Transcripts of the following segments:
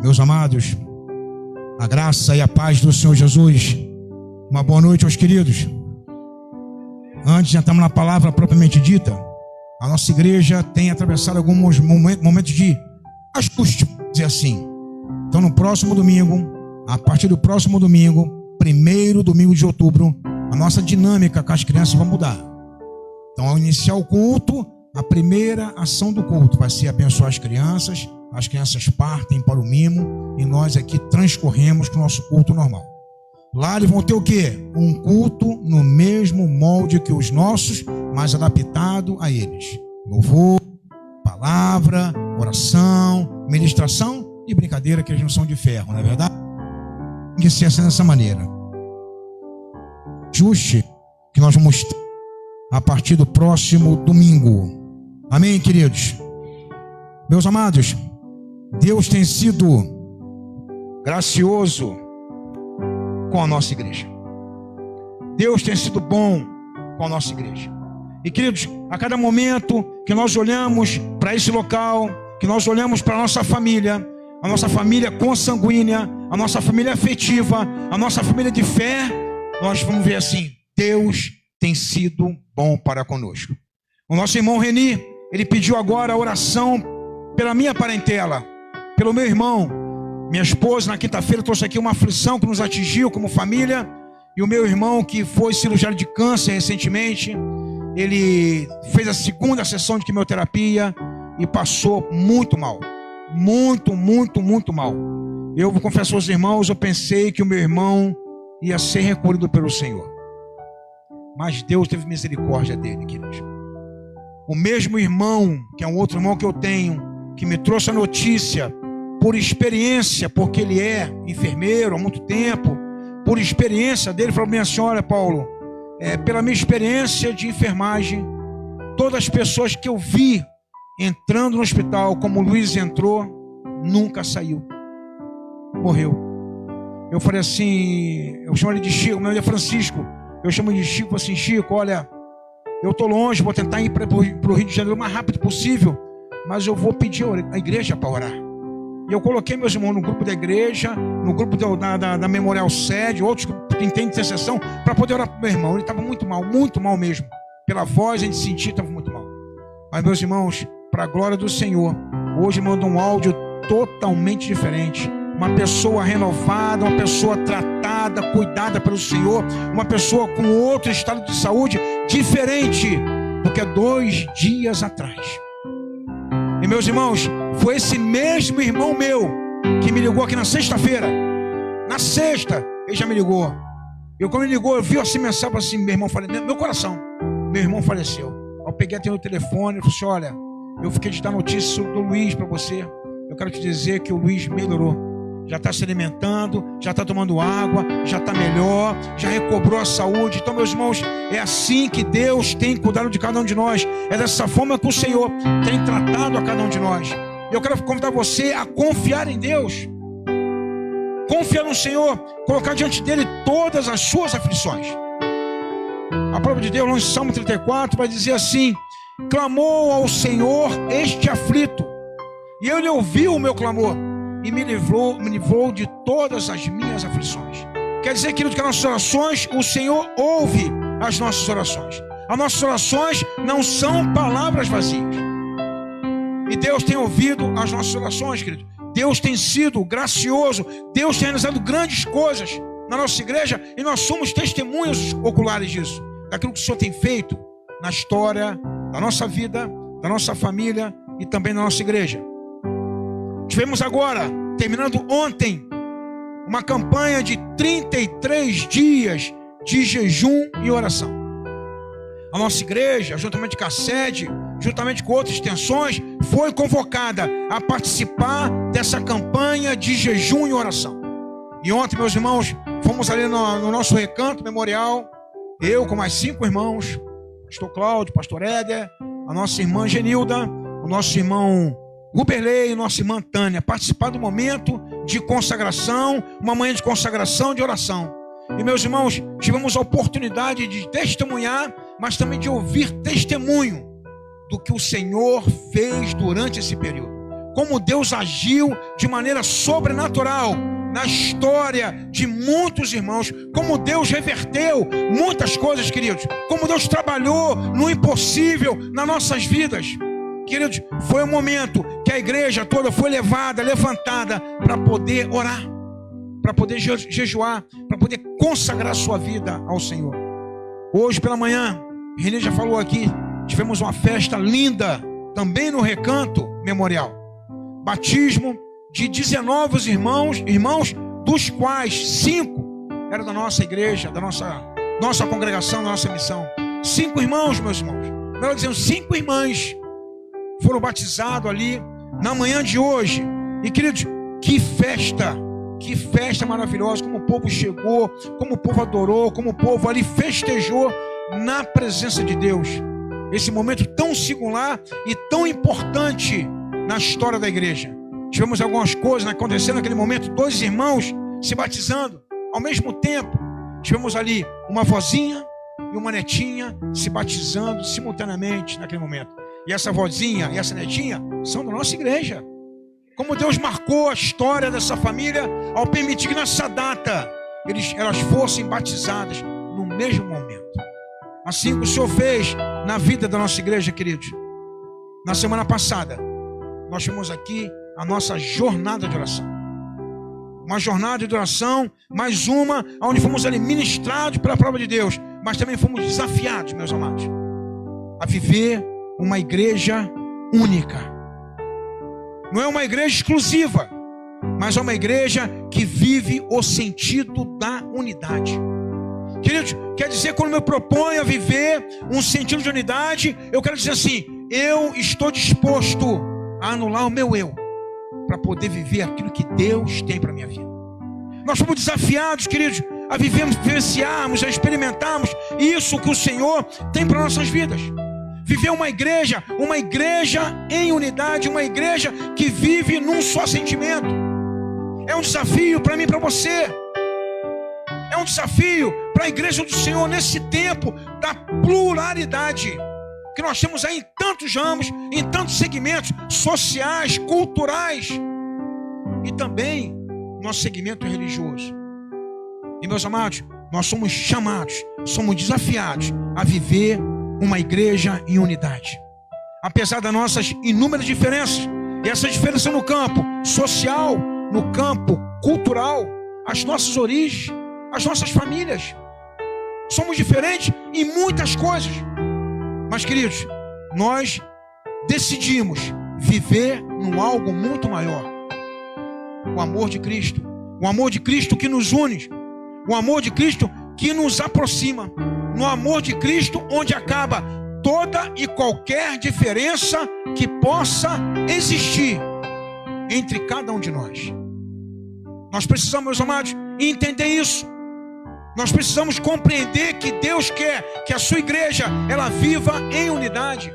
Meus amados, a graça e a paz do Senhor Jesus. Uma boa noite aos queridos. Antes de entrarmos na palavra propriamente dita, a nossa igreja tem atravessado alguns momentos de ajuste, vamos dizer assim. Então no próximo domingo, a partir do próximo domingo, primeiro domingo de outubro, a nossa dinâmica com as crianças vai mudar. Então ao iniciar o culto, a primeira ação do culto vai ser abençoar as crianças partem para o mimo e nós aqui transcorremos com o nosso culto normal. Lá eles vão ter o quê? Um culto no mesmo molde que os nossos, mas adaptado a eles. Louvor, palavra, oração, ministração e brincadeira, que eles não são de ferro, não é verdade? Tem que ser assim dessa maneira. Ajuste que nós vamos ter a partir do próximo domingo. Amém, queridos? Meus amados, Deus tem sido gracioso com a nossa igreja. Deus tem sido bom com a nossa igreja. E queridos, a cada momento que nós olhamos para esse local, que nós olhamos para a nossa família consanguínea, a nossa família afetiva, a nossa família de fé, nós vamos ver assim: Deus tem sido bom para conosco. O nosso irmão Reni, ele pediu agora a oração pela minha parentela, pelo meu irmão. Minha esposa na quinta-feira trouxe aqui uma aflição que nos atingiu como família, e o meu irmão, que foi cirurgiado de câncer recentemente, ele fez a segunda sessão de quimioterapia e passou muito mal, muito mal. Eu vou confessar aos irmãos, eu pensei que o meu irmão ia ser recolhido pelo Senhor, mas Deus teve misericórdia dele, queridos. O mesmo irmão, que é um outro irmão que eu tenho, que me trouxe a notícia por experiência, porque ele é enfermeiro há muito tempo, por experiência dele, falou: minha senhora, Paulo, pela minha experiência de enfermagem, todas as pessoas que eu vi entrando no hospital, como o Luiz entrou, nunca saiu, morreu. Eu falei assim, eu chamo ele de Chico, meu nome é Francisco, eu chamo ele de Chico, assim: Chico, olha, eu estou longe, vou tentar ir para o Rio de Janeiro o mais rápido possível, mas eu vou pedir a igreja para orar. E eu coloquei meus irmãos no grupo da igreja, no grupo da Memorial Sede, outros que entendem intercessão, para poder orar para o meu irmão. Ele estava muito mal mesmo. Pela voz a gente sentia que estava muito mal. Mas, meus irmãos, para a glória do Senhor, hoje manda um áudio totalmente diferente. Uma pessoa renovada, uma pessoa tratada, cuidada pelo Senhor, uma pessoa com outro estado de saúde diferente do que há 2 dias atrás. E, meus irmãos, foi esse mesmo irmão meu que me ligou aqui na sexta-feira. Na sexta, ele já me ligou. Quando ele ligou, eu vi assim, mensagem assim: meu irmão faleceu, meu coração, meu irmão faleceu. Eu peguei até o telefone e falei assim: olha, eu fiquei de dar notícia do Luiz para você. Eu quero te dizer que o Luiz melhorou. Já está se alimentando, já está tomando água, já está melhor, já recobrou a saúde. Então, meus irmãos, é assim que Deus tem cuidado de cada um de nós. É dessa forma que o Senhor tem tratado a cada um de nós. Eu quero convidar você a confiar em Deus, confiar no Senhor, colocar diante dele todas as suas aflições. A palavra de Deus, no Salmo 34, vai dizer assim: clamou ao Senhor este aflito, e ele ouviu o meu clamor e me livrou de todas as minhas aflições. Quer dizer, querido, que as nossas orações, o Senhor ouve as nossas orações. As nossas orações não são palavras vazias. E Deus tem ouvido as nossas orações, querido. Deus tem sido gracioso. Deus tem realizado grandes coisas na nossa igreja, e nós somos testemunhas oculares disso, daquilo que o Senhor tem feito na história da nossa vida, da nossa família e também na nossa igreja. Tivemos agora, terminando ontem, uma campanha de 33 dias de jejum e oração. A nossa igreja, juntamente com a sede, juntamente com outras extensões, foi convocada a participar dessa campanha de jejum e oração. E ontem, meus irmãos, fomos ali no nosso recanto memorial, eu com mais 5 irmãos, pastor Cláudio, pastor Éder, a nossa irmã Genilda, o nosso irmão Ruberley e nossa irmã Tânia, participar do momento de consagração, uma manhã de consagração, de oração. E, meus irmãos, tivemos a oportunidade de testemunhar, mas também de ouvir testemunho do que o Senhor fez durante esse período. como Deus agiu de maneira sobrenatural na história de muitos irmãos, como Deus reverteu muitas coisas, queridos, como Deus trabalhou no impossível nas nossas vidas. Queridos, foi um momento que a igreja toda foi levantada para poder orar, para poder jejuar, para poder consagrar sua vida ao Senhor. Hoje pela manhã, Renê já falou aqui, tivemos uma festa linda, também no Recanto Memorial. Batismo de 19 irmãos, dos quais 5 eram da nossa igreja, da nossa congregação, da nossa missão. 5 irmãos, meus irmãos. Melhor dizendo, 5 irmãs foram batizados ali na manhã de hoje. E queridos, que festa maravilhosa, como o povo chegou, como o povo adorou, como o povo ali festejou na presença de Deus. Esse momento tão singular e tão importante na história da igreja. Tivemos algumas coisas acontecendo naquele momento, 2 irmãos se batizando ao mesmo tempo. Tivemos ali uma vozinha e uma netinha se batizando simultaneamente naquele momento. E essa vozinha e essa netinha são da nossa igreja. Como Deus marcou a história dessa família ao permitir que nessa data elas fossem batizadas no mesmo momento. Assim que o Senhor fez na vida da nossa igreja, queridos. Na semana passada, nós tivemos aqui a nossa jornada de oração. Uma jornada de oração, mais uma, onde fomos ali ministrados pela palavra de Deus, mas também fomos desafiados, meus amados, a viver uma igreja única. Não é uma igreja exclusiva, mas é uma igreja que vive o sentido da unidade. Queridos, quer dizer, quando eu me proponho a viver um sentido de unidade, eu quero dizer assim, eu estou disposto a anular o meu eu, para poder viver aquilo que Deus tem para a minha vida. Nós fomos desafiados, queridos, a vivenciarmos, a experimentarmos isso que o Senhor tem para nossas vidas. Viver uma igreja em unidade, uma igreja que vive num só sentimento. É um desafio para mim e para você. É um desafio para a igreja do Senhor nesse tempo da pluralidade que nós temos aí em tantos ramos, em tantos segmentos sociais, culturais e também nosso segmento religioso. E meus amados, nós somos chamados, somos desafiados a viver uma igreja em unidade. Apesar das nossas inúmeras diferenças, e essas diferenças no campo social, no campo cultural, as nossas origens, as nossas famílias, somos diferentes em muitas coisas. Mas, queridos, nós decidimos viver num algo muito maior. O amor de Cristo. O amor de Cristo que nos une. O amor de Cristo que nos aproxima. No amor de Cristo onde acaba toda e qualquer diferença que possa existir entre cada um de nós. Nós precisamos, meus amados, entender isso. Nós precisamos compreender que Deus quer que a sua igreja, ela viva em unidade.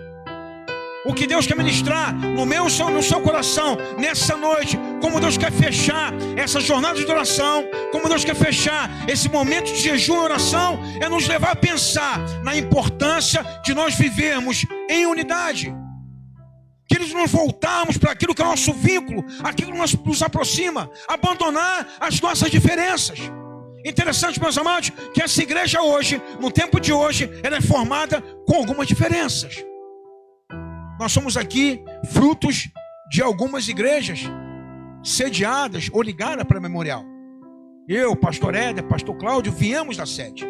O que Deus quer ministrar no seu coração, nessa noite, como Deus quer fechar essa jornada de oração, como Deus quer fechar esse momento de jejum e oração, é nos levar a pensar na importância de nós vivermos em unidade. Que eles nos voltarmos para aquilo que é nosso vínculo, aquilo que nos aproxima, abandonar as nossas diferenças. Interessante, meus amados, que essa igreja hoje, no tempo de hoje, ela é formada com algumas diferenças. Nós somos aqui frutos de algumas igrejas sediadas ou ligadas para a Memorial. Eu, pastor Éder, pastor Cláudio, viemos da sede.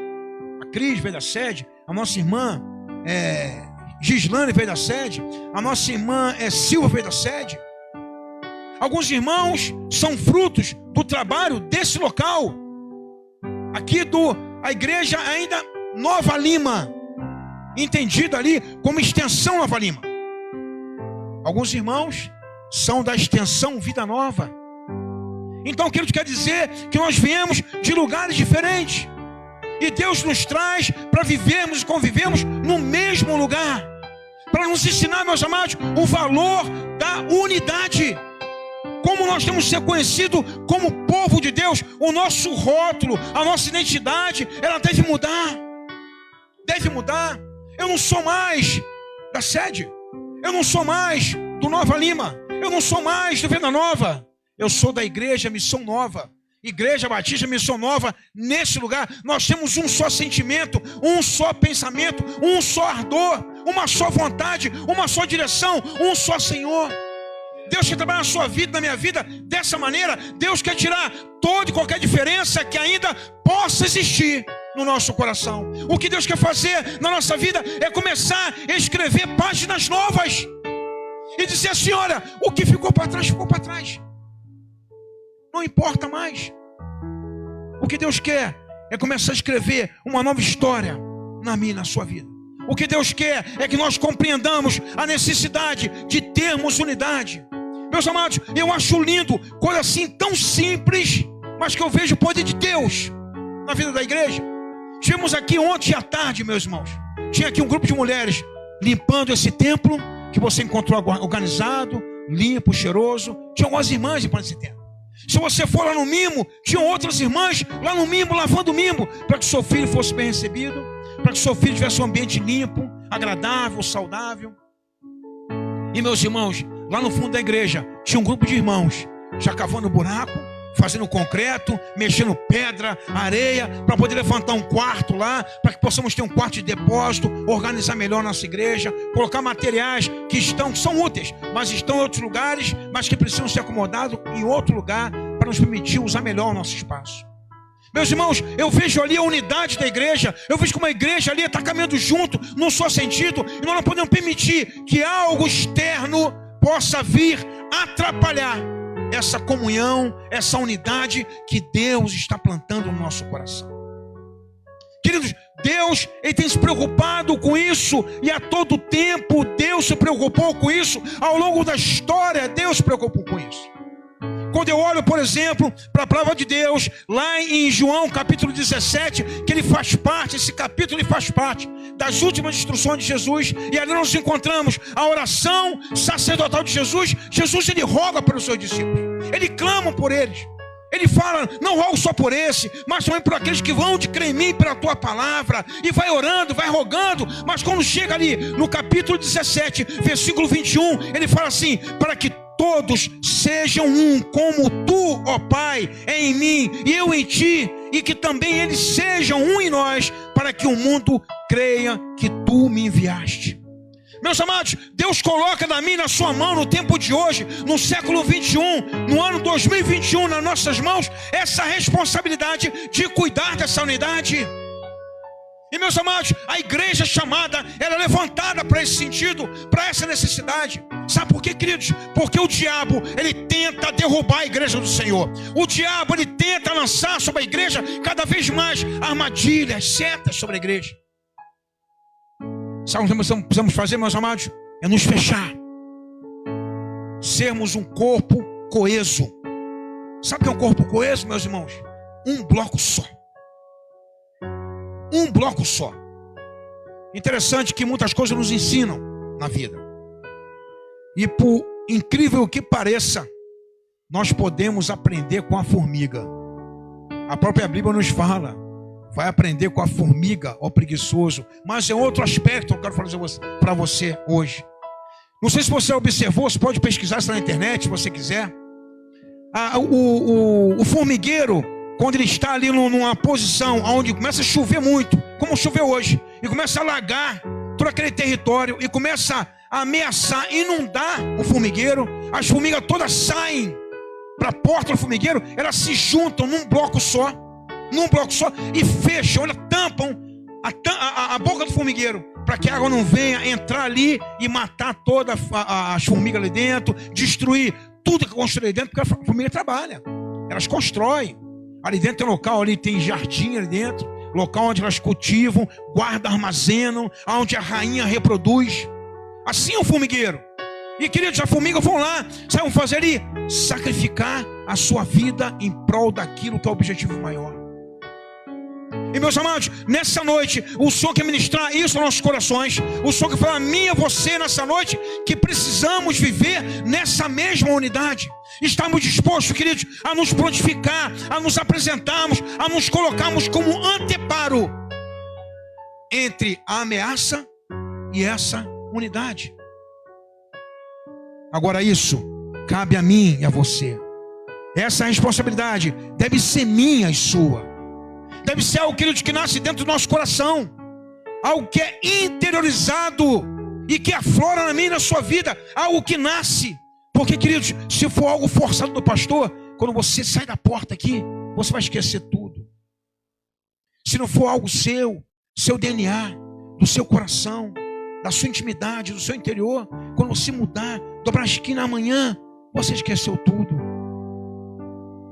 A Cris veio da sede, a nossa irmã Gislane veio da sede, a nossa irmã Silva veio da sede. Alguns irmãos são frutos do trabalho desse local. Aqui a igreja ainda Nova Lima, entendida ali como extensão Nova Lima. Alguns irmãos são da extensão Vida Nova. Então, querido, quer dizer que nós viemos de lugares diferentes. E Deus nos traz para vivermos e convivermos no mesmo lugar. Para nos ensinar, meus amados, o valor da unidade. Como nós temos que ser conhecidos como povo de Deus, o nosso rótulo, a nossa identidade, ela deve mudar. Deve mudar. Eu não sou mais da sede. Eu não sou mais do Nova Lima. Eu não sou mais do Vida Nova. Eu sou da igreja Missão Nova. Igreja Batista Missão Nova. Nesse lugar nós temos um só sentimento, um só pensamento, um só ardor, uma só vontade, uma só direção, um só Senhor. Deus quer trabalhar na sua vida, na minha vida, dessa maneira. Deus quer tirar toda e qualquer diferença que ainda possa existir no nosso coração. O que Deus quer fazer na nossa vida é começar a escrever páginas novas e dizer assim: olha, o que ficou para trás, ficou para trás. Não importa mais. O que Deus quer é começar a escrever uma nova história na minha e na sua vida. O que Deus quer é que nós compreendamos a necessidade de termos unidade. Meus amados, eu acho lindo, coisa assim tão simples, mas que eu vejo o poder de Deus na vida da igreja. Tivemos aqui ontem à tarde, meus irmãos, tinha aqui um grupo de mulheres limpando esse templo que você encontrou organizado, limpo, cheiroso. Tinha algumas irmãs limpando esse templo. Se você for lá no mimo, tinham outras irmãs lá no mimo, lavando o mimo, para que seu filho fosse bem recebido, para que seu filho tivesse um ambiente limpo, agradável, saudável. E meus irmãos, lá no fundo da igreja, tinha um grupo de irmãos já cavando buraco, fazendo concreto, mexendo pedra, areia, para poder levantar um quarto lá, para que possamos ter um quarto de depósito, organizar melhor nossa igreja, colocar materiais que são úteis, mas estão em outros lugares, mas que precisam ser acomodados em outro lugar, para nos permitir usar melhor o nosso espaço. Meus irmãos, eu vejo ali a unidade da igreja, eu vejo como a igreja ali está caminhando junto, num só sentido, e nós não podemos permitir que algo externo possa vir atrapalhar essa comunhão, essa unidade que Deus está plantando no nosso coração. Queridos, Deus, Ele tem se preocupado com isso, e a todo tempo Deus se preocupou com isso. Ao longo da história, Deus se preocupou com isso. Quando eu olho, por exemplo, para a palavra de Deus, lá em João capítulo 17, que ele faz parte, esse capítulo ele faz parte das últimas instruções de Jesus, e ali nós encontramos a oração sacerdotal de Jesus. Jesus, ele roga pelos seus discípulos, ele clama por eles. Ele fala: não rogo só por esse, mas também por aqueles que vão de crer em mim pela tua palavra. E vai orando, vai rogando. Mas quando chega ali no capítulo 17, versículo 21, ele fala assim: para que todos sejam um, como tu, ó Pai, é em mim e eu em ti, e que também eles sejam um em nós, para que o mundo creia que tu me enviaste. Meus amados, Deus coloca na minha e na sua mão, no tempo de hoje, no século 21, no ano 2021, nas nossas mãos, essa responsabilidade de cuidar dessa unidade. E meus amados, a igreja chamada, ela é levantada para esse sentido, para essa necessidade. Sabe por quê, queridos? Porque o diabo, ele tenta derrubar a igreja do Senhor. O diabo, ele tenta lançar sobre a igreja cada vez mais armadilhas, setas sobre a igreja. Sabe o que nós precisamos fazer, meus amados? É nos fechar, sermos um corpo coeso. Sabe o que é um corpo coeso, meus irmãos? Um bloco só. Um bloco só. Interessante que muitas coisas nos ensinam na vida, e por incrível que pareça, nós podemos aprender com a formiga. A própria Bíblia nos fala: vai aprender com a formiga, ó preguiçoso. Mas é outro aspecto que eu quero fazer para você hoje. Não sei se você observou, você pode pesquisar isso na internet se você quiser. O formigueiro, quando ele está ali numa posição onde começa a chover muito, como choveu hoje, e começa a alagar todo aquele território, e começa a ameaçar, inundar o formigueiro, as formigas todas saem para a porta do formigueiro, elas se juntam num bloco só, e fecham, olha, tampam a boca do formigueiro, para que a água não venha entrar ali e matar todas as formigas ali dentro, destruir tudo que construiu ali dentro, porque a formiga trabalha, elas constroem. Ali dentro tem local, ali tem jardim ali dentro, local onde elas cultivam, guardam, armazenam, onde a rainha reproduz. Assim é o formigueiro. E queridos, as formigas vão lá, vão fazer ali? Sacrificar a sua vida em prol daquilo que é o objetivo maior. E meus amados, nessa noite, o Senhor quer ministrar isso aos nossos corações. O Senhor quer falar a mim e a você nessa noite, que precisamos viver nessa mesma unidade. Estamos dispostos, queridos, a nos prontificar, a nos apresentarmos, a nos colocarmos como anteparo entre a ameaça e essa unidade. Agora isso cabe a mim e a você. Essa responsabilidade deve ser minha e sua. Deve ser algo, queridos, que nasce dentro do nosso coração. Algo que é interiorizado e que aflora na minha e na sua vida. Algo que nasce. Porque, queridos, se for algo forçado do pastor, quando você sai da porta aqui, você vai esquecer tudo. Se não for algo seu DNA, do seu coração, da sua intimidade, do seu interior, quando você mudar, dobrar a esquina amanhã, você esqueceu tudo.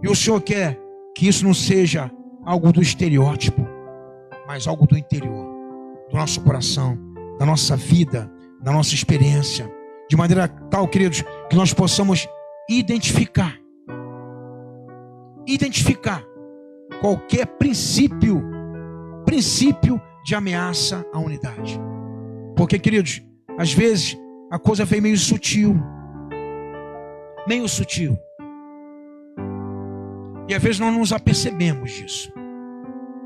E o Senhor quer que isso não seja algo do estereótipo, mas algo do interior, do nosso coração, da nossa vida, da nossa experiência, de maneira tal, queridos, que nós possamos identificar qualquer princípio de ameaça à unidade. Porque, queridos, às vezes a coisa vem meio sutil. E às vezes nós não nos apercebemos disso.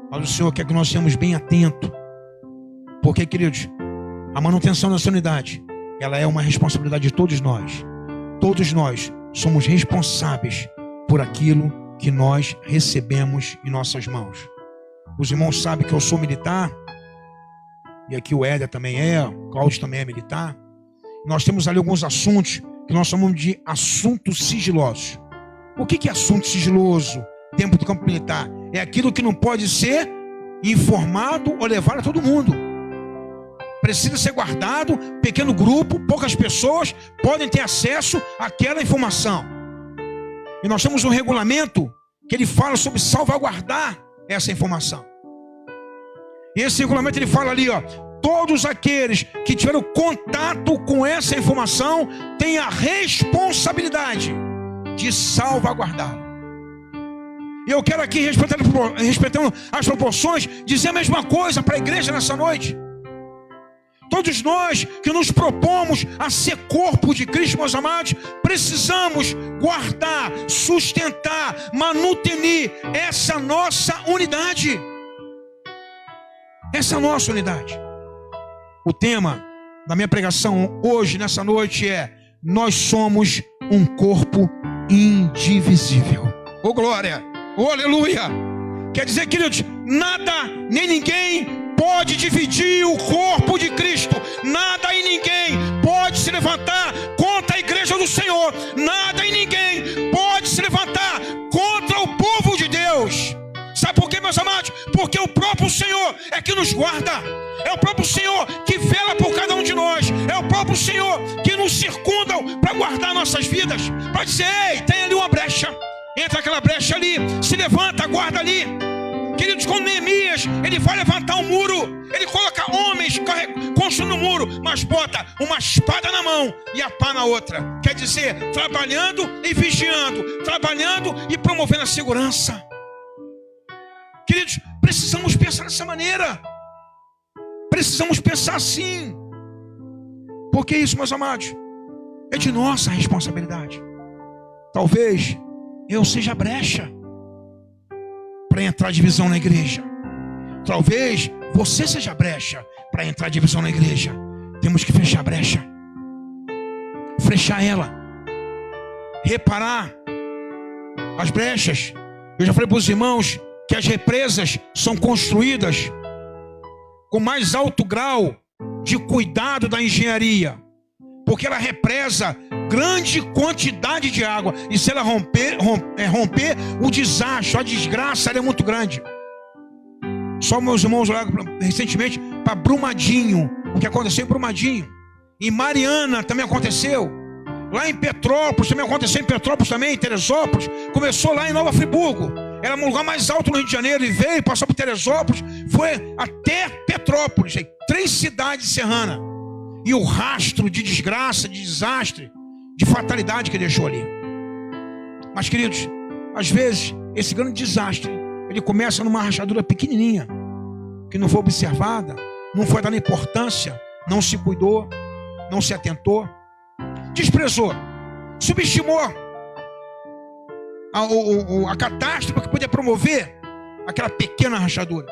Mas o Senhor quer que nós sejamos bem atentos. Porque, queridos, a manutenção dessa unidade, ela é uma responsabilidade de todos nós. Todos nós somos responsáveis por aquilo que nós recebemos em nossas mãos. Os irmãos sabem que eu sou militar. E aqui o Éder também o Cláudio também é militar. Nós temos ali alguns assuntos que nós chamamos de assuntos sigilosos. O que é assunto sigiloso dentro do campo militar? É aquilo que não pode ser informado ou levado a todo mundo. Precisa ser guardado, pequeno grupo, poucas pessoas podem ter acesso àquela informação. E nós temos um regulamento que ele fala sobre salvaguardar essa informação. E esse regulamento ele fala ali, todos aqueles que tiveram contato com essa informação têm a responsabilidade de salvaguardá-la. E eu quero aqui, respeitando as proporções, dizer a mesma coisa para a igreja nessa noite. Todos nós que nos propomos a ser corpo de Cristo, meus amados, precisamos guardar, sustentar, manutenir essa nossa unidade. Essa nossa unidade. O tema da minha pregação hoje, nessa noite, é: nós somos um corpo indivisível. Oh glória, oh aleluia. Quer dizer, queridos, nada nem ninguém pode dividir o corpo de Cristo. Nada e ninguém pode se levantar contra a igreja do Senhor. Nada e ninguém pode se levantar contra o povo de Deus. Sabe por quê, meus amados? Porque o próprio Senhor é que nos guarda. É o próprio Senhor que vela por cada um de nós. É o próprio Senhor que nos circunda para guardar nossas vidas. Para dizer, ei, tem ali uma brecha. Entra aquela brecha ali, se levanta, guarda ali. Queridos, quando Neemias, ele vai levantar um muro, ele coloca homens construindo o muro, mas bota uma espada na mão e a pá na outra. Quer dizer, trabalhando e vigiando, trabalhando e promovendo a segurança. Queridos, precisamos pensar dessa maneira. Precisamos pensar assim. Porque isso, meus amados, é de nossa responsabilidade. Talvez eu seja a brecha para entrar divisão na igreja. Talvez você seja a brecha para entrar divisão na igreja. Temos que fechar a brecha. Fechar ela. Reparar as brechas. Eu já falei para os irmãos que as represas são construídas com mais alto grau de cuidado da engenharia, porque ela represa grande quantidade de água, e se ela romper o desastre, a desgraça, ela é muito grande. Só meus irmãos olharam recentemente para Brumadinho, o que aconteceu em Brumadinho, em Mariana também aconteceu, lá em Petrópolis também aconteceu, em Teresópolis, começou lá em Nova Friburgo. Era um lugar mais alto no Rio de Janeiro e veio, passou por Teresópolis, foi até Petrópolis, 3 cidades serranas. E o rastro de desgraça, de desastre, de fatalidade que deixou ali. Mas, queridos, às vezes, esse grande desastre, ele começa numa rachadura pequenininha, que não foi observada, não foi dada importância, não se cuidou, não se atentou, desprezou, subestimou a catástrofe que podia promover aquela pequena rachadura.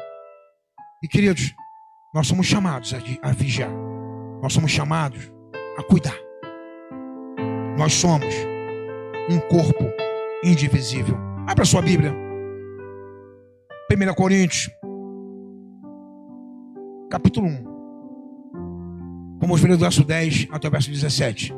E, queridos, nós somos chamados a vigiar. Nós somos chamados a cuidar. Nós somos um corpo indivisível. Abra sua Bíblia. 1 Coríntios, capítulo 1. Vamos ver do verso 10 até o verso 17.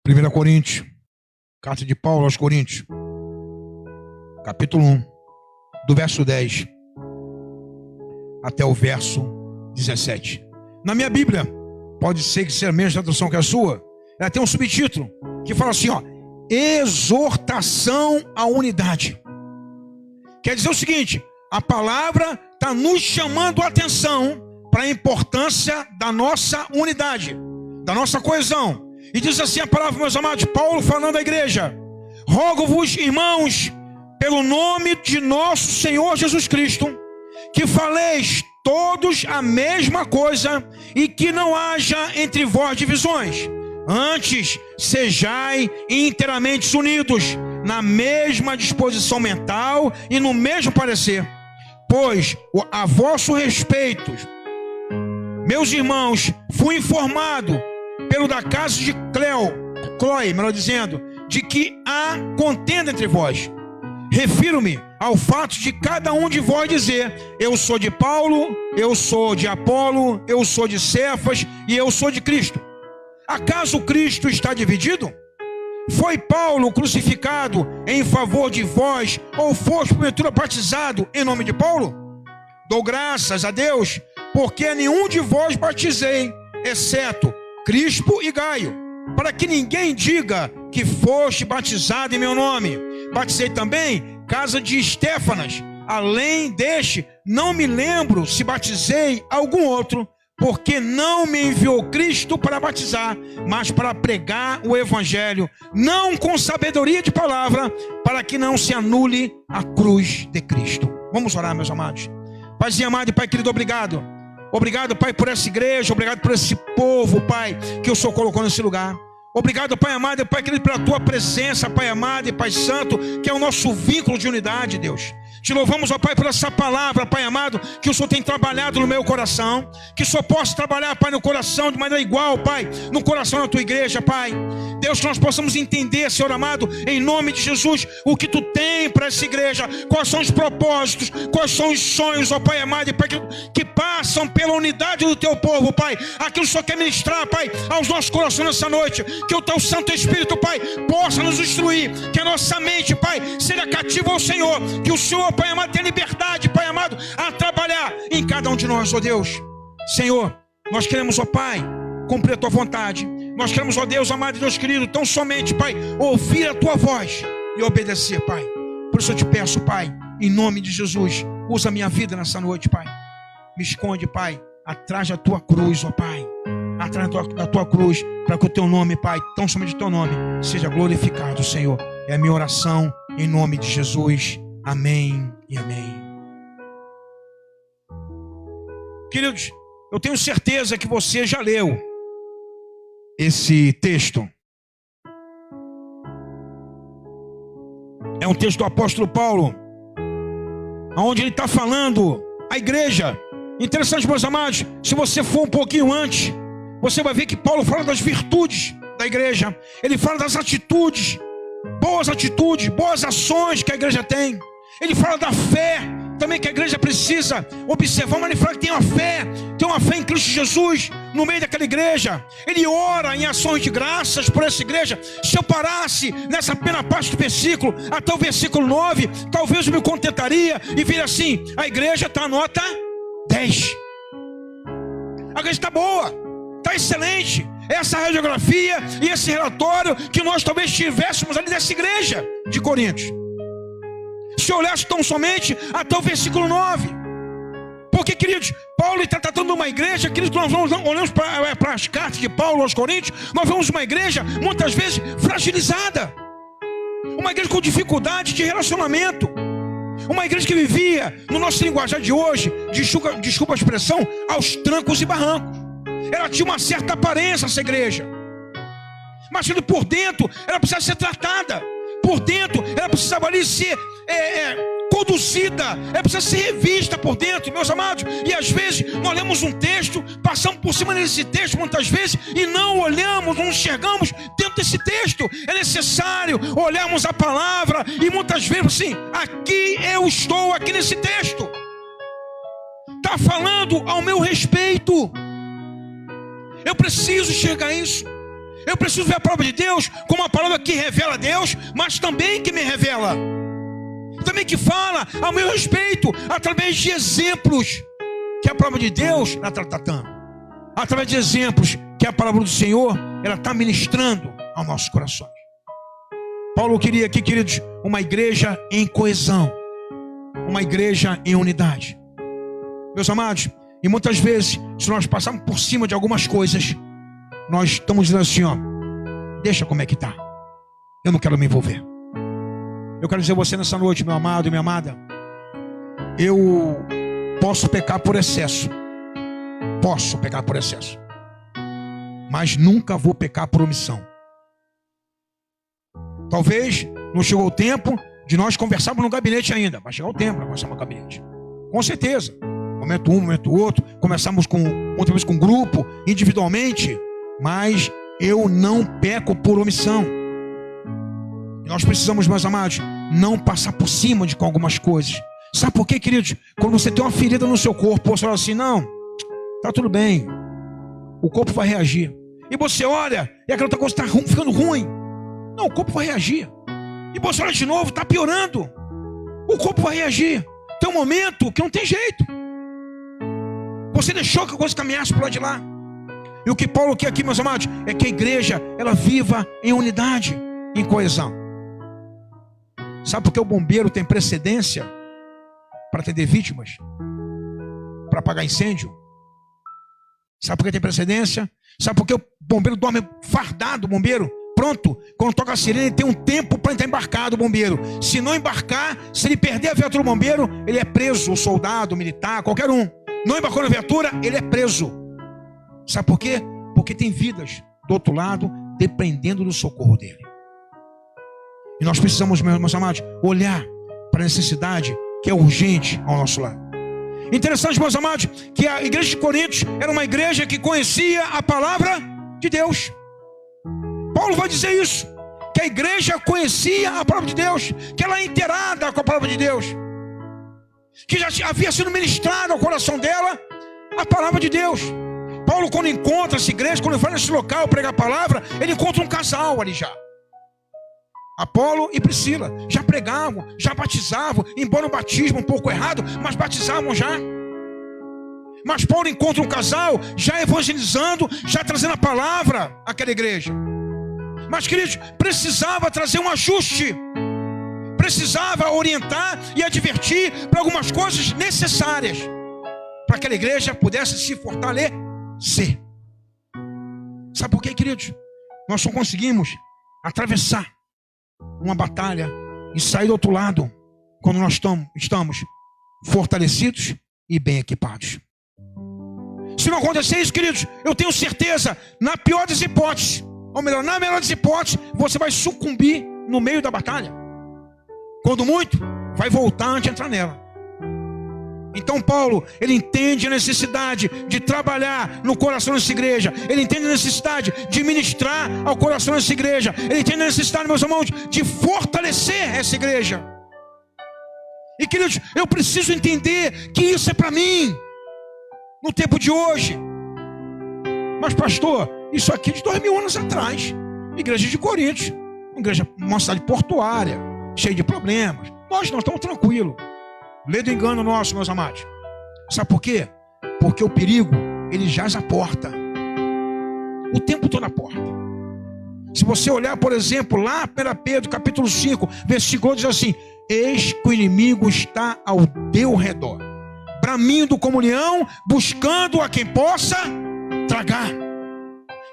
Primeira Coríntios, carta de Paulo aos Coríntios, capítulo 1, do verso 10 até o verso 17. Na minha Bíblia, pode ser que seja a mesma tradução que a sua, ela tem um subtítulo que fala assim, exortação à unidade. Quer dizer o seguinte, a palavra está nos chamando a atenção para a importância da nossa unidade, da nossa coesão. E diz assim a palavra, meus amados, Paulo falando à igreja: rogo-vos, irmãos, pelo nome de nosso Senhor Jesus Cristo, que faleis todos a mesma coisa e que não haja entre vós divisões. Antes, sejai inteiramente unidos, na mesma disposição mental e no mesmo parecer. Pois, a vosso respeito, meus irmãos, fui informado pelo da casa de Cloe, melhor dizendo, de que há contenda entre vós. Refiro-me ao fato de cada um de vós dizer: eu sou de Paulo, eu sou de Apolo, eu sou de Cefas e eu sou de Cristo. Acaso Cristo está dividido? Foi Paulo crucificado em favor de vós, ou foste porventura batizado em nome de Paulo? Dou graças a Deus, porque a nenhum de vós batizei, exceto Crispo e Gaio, para que ninguém diga que foste batizado em meu nome. Batizei também casa de Estéfanas. Além deste, não me lembro se batizei algum outro, porque não me enviou Cristo para batizar, mas para pregar o evangelho, não com sabedoria de palavra, para que não se anule a cruz de Cristo. Vamos orar, meus amados. Paizinho amado e Pai querido, obrigado. Obrigado, Pai, por essa igreja. Obrigado por esse povo, Pai, que o Senhor colocou nesse lugar. Obrigado, Pai amado e Pai querido, pela Tua presença, Pai amado e Pai santo, que é o nosso vínculo de unidade, Deus. Te louvamos, ó Pai, por essa palavra, Pai amado, que o Senhor tem trabalhado no meu coração. Que o Senhor possa trabalhar, Pai, no coração de maneira igual, Pai, no coração da Tua igreja, Pai. Deus, que nós possamos entender, Senhor amado, em nome de Jesus, o que Tu tem para essa igreja, quais são os propósitos, quais são os sonhos, ó Pai amado e Pai, que passam pela unidade do Teu povo, Pai. Aquilo que o Senhor quer ministrar, Pai, aos nossos corações nessa noite. Que o Teu Santo Espírito, Pai, possa nos instruir, que a nossa mente, Pai, seja cativa ao Senhor, que o Senhor, Pai amado, tenha liberdade, Pai amado, a trabalhar em cada um de nós, ó Deus. Senhor, nós queremos, ó Pai, cumprir a Tua vontade. Nós queremos, ó Deus amado e Deus querido, tão somente, Pai, ouvir a Tua voz e obedecer, Pai. Por isso eu te peço, Pai, em nome de Jesus, usa a minha vida nessa noite, Pai. Me esconde, Pai, atrás da Tua cruz, ó Pai. Atrás da tua cruz, para que o Teu nome, Pai, tão somente o Teu nome, seja glorificado, Senhor. É a minha oração, em nome de Jesus. Amém e amém. Queridos, eu tenho certeza que você já leu esse texto. É um texto do apóstolo Paulo, onde ele está falando à igreja. Interessante, meus amados, se você for um pouquinho antes, você vai ver que Paulo fala das virtudes da igreja. Ele fala das atitudes, boas ações que a igreja tem. Ele fala da fé também que a igreja precisa observar, mas ele fala que tem uma fé em Cristo Jesus no meio daquela igreja. Ele ora em ações de graças por essa igreja. Se eu parasse nessa primeira parte do versículo até o versículo 9, talvez eu me contentaria e vir assim: a igreja está nota 10. A igreja está boa, está excelente. Essa radiografia e esse relatório que nós talvez tivéssemos ali dessa igreja de Coríntios, se eu olhasse tão somente até o versículo 9. Porque, queridos, Paulo está tratando de uma igreja, queridos, nós olhamos para as cartas de Paulo aos Coríntios, nós vemos uma igreja muitas vezes fragilizada, uma igreja com dificuldade de relacionamento, uma igreja que vivia, no nosso linguajar de hoje, desculpa a expressão, aos trancos e barrancos. Ela tinha uma certa aparência, essa igreja, mas por dentro ela precisava ser tratada. Por dentro ela precisava ali ser conduzida, precisa ser revista por dentro, meus amados. E às vezes nós lemos um texto, passamos por cima desse texto muitas vezes e não olhamos, não enxergamos dentro desse texto. É necessário olharmos a palavra e muitas vezes assim, aqui eu estou, aqui nesse texto está falando ao meu respeito. Eu preciso enxergar isso. Eu preciso ver a palavra de Deus como uma palavra que revela a Deus, mas também que me revela, também que fala ao meu respeito, através de exemplos que a palavra de Deus está tratando, através de exemplos que a palavra do Senhor ela está ministrando aos nossos corações. Paulo queria aqui, queridos, uma igreja em coesão, uma igreja em unidade. Meus amados, e muitas vezes, se nós passarmos por cima de algumas coisas, nós estamos dizendo assim, ó, deixa como é que está, eu não quero me envolver. Eu quero dizer a você nessa noite, meu amado e minha amada, eu posso pecar por excesso, mas nunca vou pecar por omissão. Talvez não chegou o tempo de nós conversarmos no gabinete ainda, vai chegar o tempo para conversar no gabinete, com certeza. Momento um, momento outro, começamos outra vez com um grupo, individualmente, mas eu não peco por omissão. E nós precisamos, meus amados, não passar por cima de algumas coisas. Sabe por quê, queridos? Quando você tem uma ferida no seu corpo, você fala assim, não, tá tudo bem, o corpo vai reagir. E você olha, e aquela outra coisa está ficando ruim. Não, o corpo vai reagir. E você olha de novo, está piorando. O corpo vai reagir. Tem um momento que não tem jeito. Você deixou que a coisa caminhasse para lá de lá. E o que Paulo quer aqui, meus amados, é que a igreja, ela viva em unidade, em coesão. Sabe por que o bombeiro tem precedência para atender vítimas? Para apagar incêndio? Sabe por que tem precedência? Sabe por que o bombeiro dorme fardado, o bombeiro? Pronto, quando toca a sirene, ele tem um tempo para estar embarcado, o bombeiro. Se não embarcar, se ele perder a viatura do bombeiro, ele é preso, o soldado, o militar, qualquer um. Não embarcou na viatura, ele é preso. Sabe por quê? Porque tem vidas do outro lado dependendo do socorro dele. E nós precisamos, meus amados, olhar para a necessidade que é urgente ao nosso lado. Interessante, meus amados, que a igreja de Corinto era uma igreja que conhecia a palavra de Deus. Paulo vai dizer isso, que a igreja conhecia a palavra de Deus, que ela é inteirada com a palavra de Deus, que já havia sido ministrada ao coração dela a palavra de Deus. Paulo, quando encontra essa igreja, quando ele vai nesse local pregar a palavra, ele encontra um casal ali já. Apolo e Priscila já pregavam, já batizavam, embora o batismo um pouco errado, mas batizavam já. Mas Paulo encontra um casal já evangelizando, já trazendo a palavra àquela igreja. Mas, queridos, precisava trazer um ajuste, precisava orientar e advertir para algumas coisas necessárias, para que aquela igreja pudesse se fortalecer. Sabe por quê, queridos? Nós só conseguimos atravessar uma batalha e sair do outro lado quando nós estamos fortalecidos e bem equipados. Se não acontecer isso, queridos, eu tenho certeza, na pior das hipóteses, ou melhor, na melhor das hipóteses, você vai sucumbir no meio da batalha. Quando muito, vai voltar antes de entrar nela. Então Paulo, ele entende a necessidade de trabalhar no coração dessa igreja. Ele entende a necessidade de ministrar ao coração dessa igreja. Ele entende a necessidade, meus irmãos, de fortalecer essa igreja. E, queridos, eu preciso entender que isso é para mim, no tempo de hoje. Mas, pastor, isso aqui de 2000 anos atrás. Igreja de Corinto, uma cidade portuária, cheia de problemas. Nós estamos tranquilos. Lê do engano nosso, meus amados. Sabe por quê? Porque o perigo, ele jaz à porta. O tempo todo à porta. Se você olhar, por exemplo, lá 1 Pedro, capítulo 5, versículo diz assim: eis que o inimigo está ao teu redor, bramindo como leão, buscando a quem possa tragar.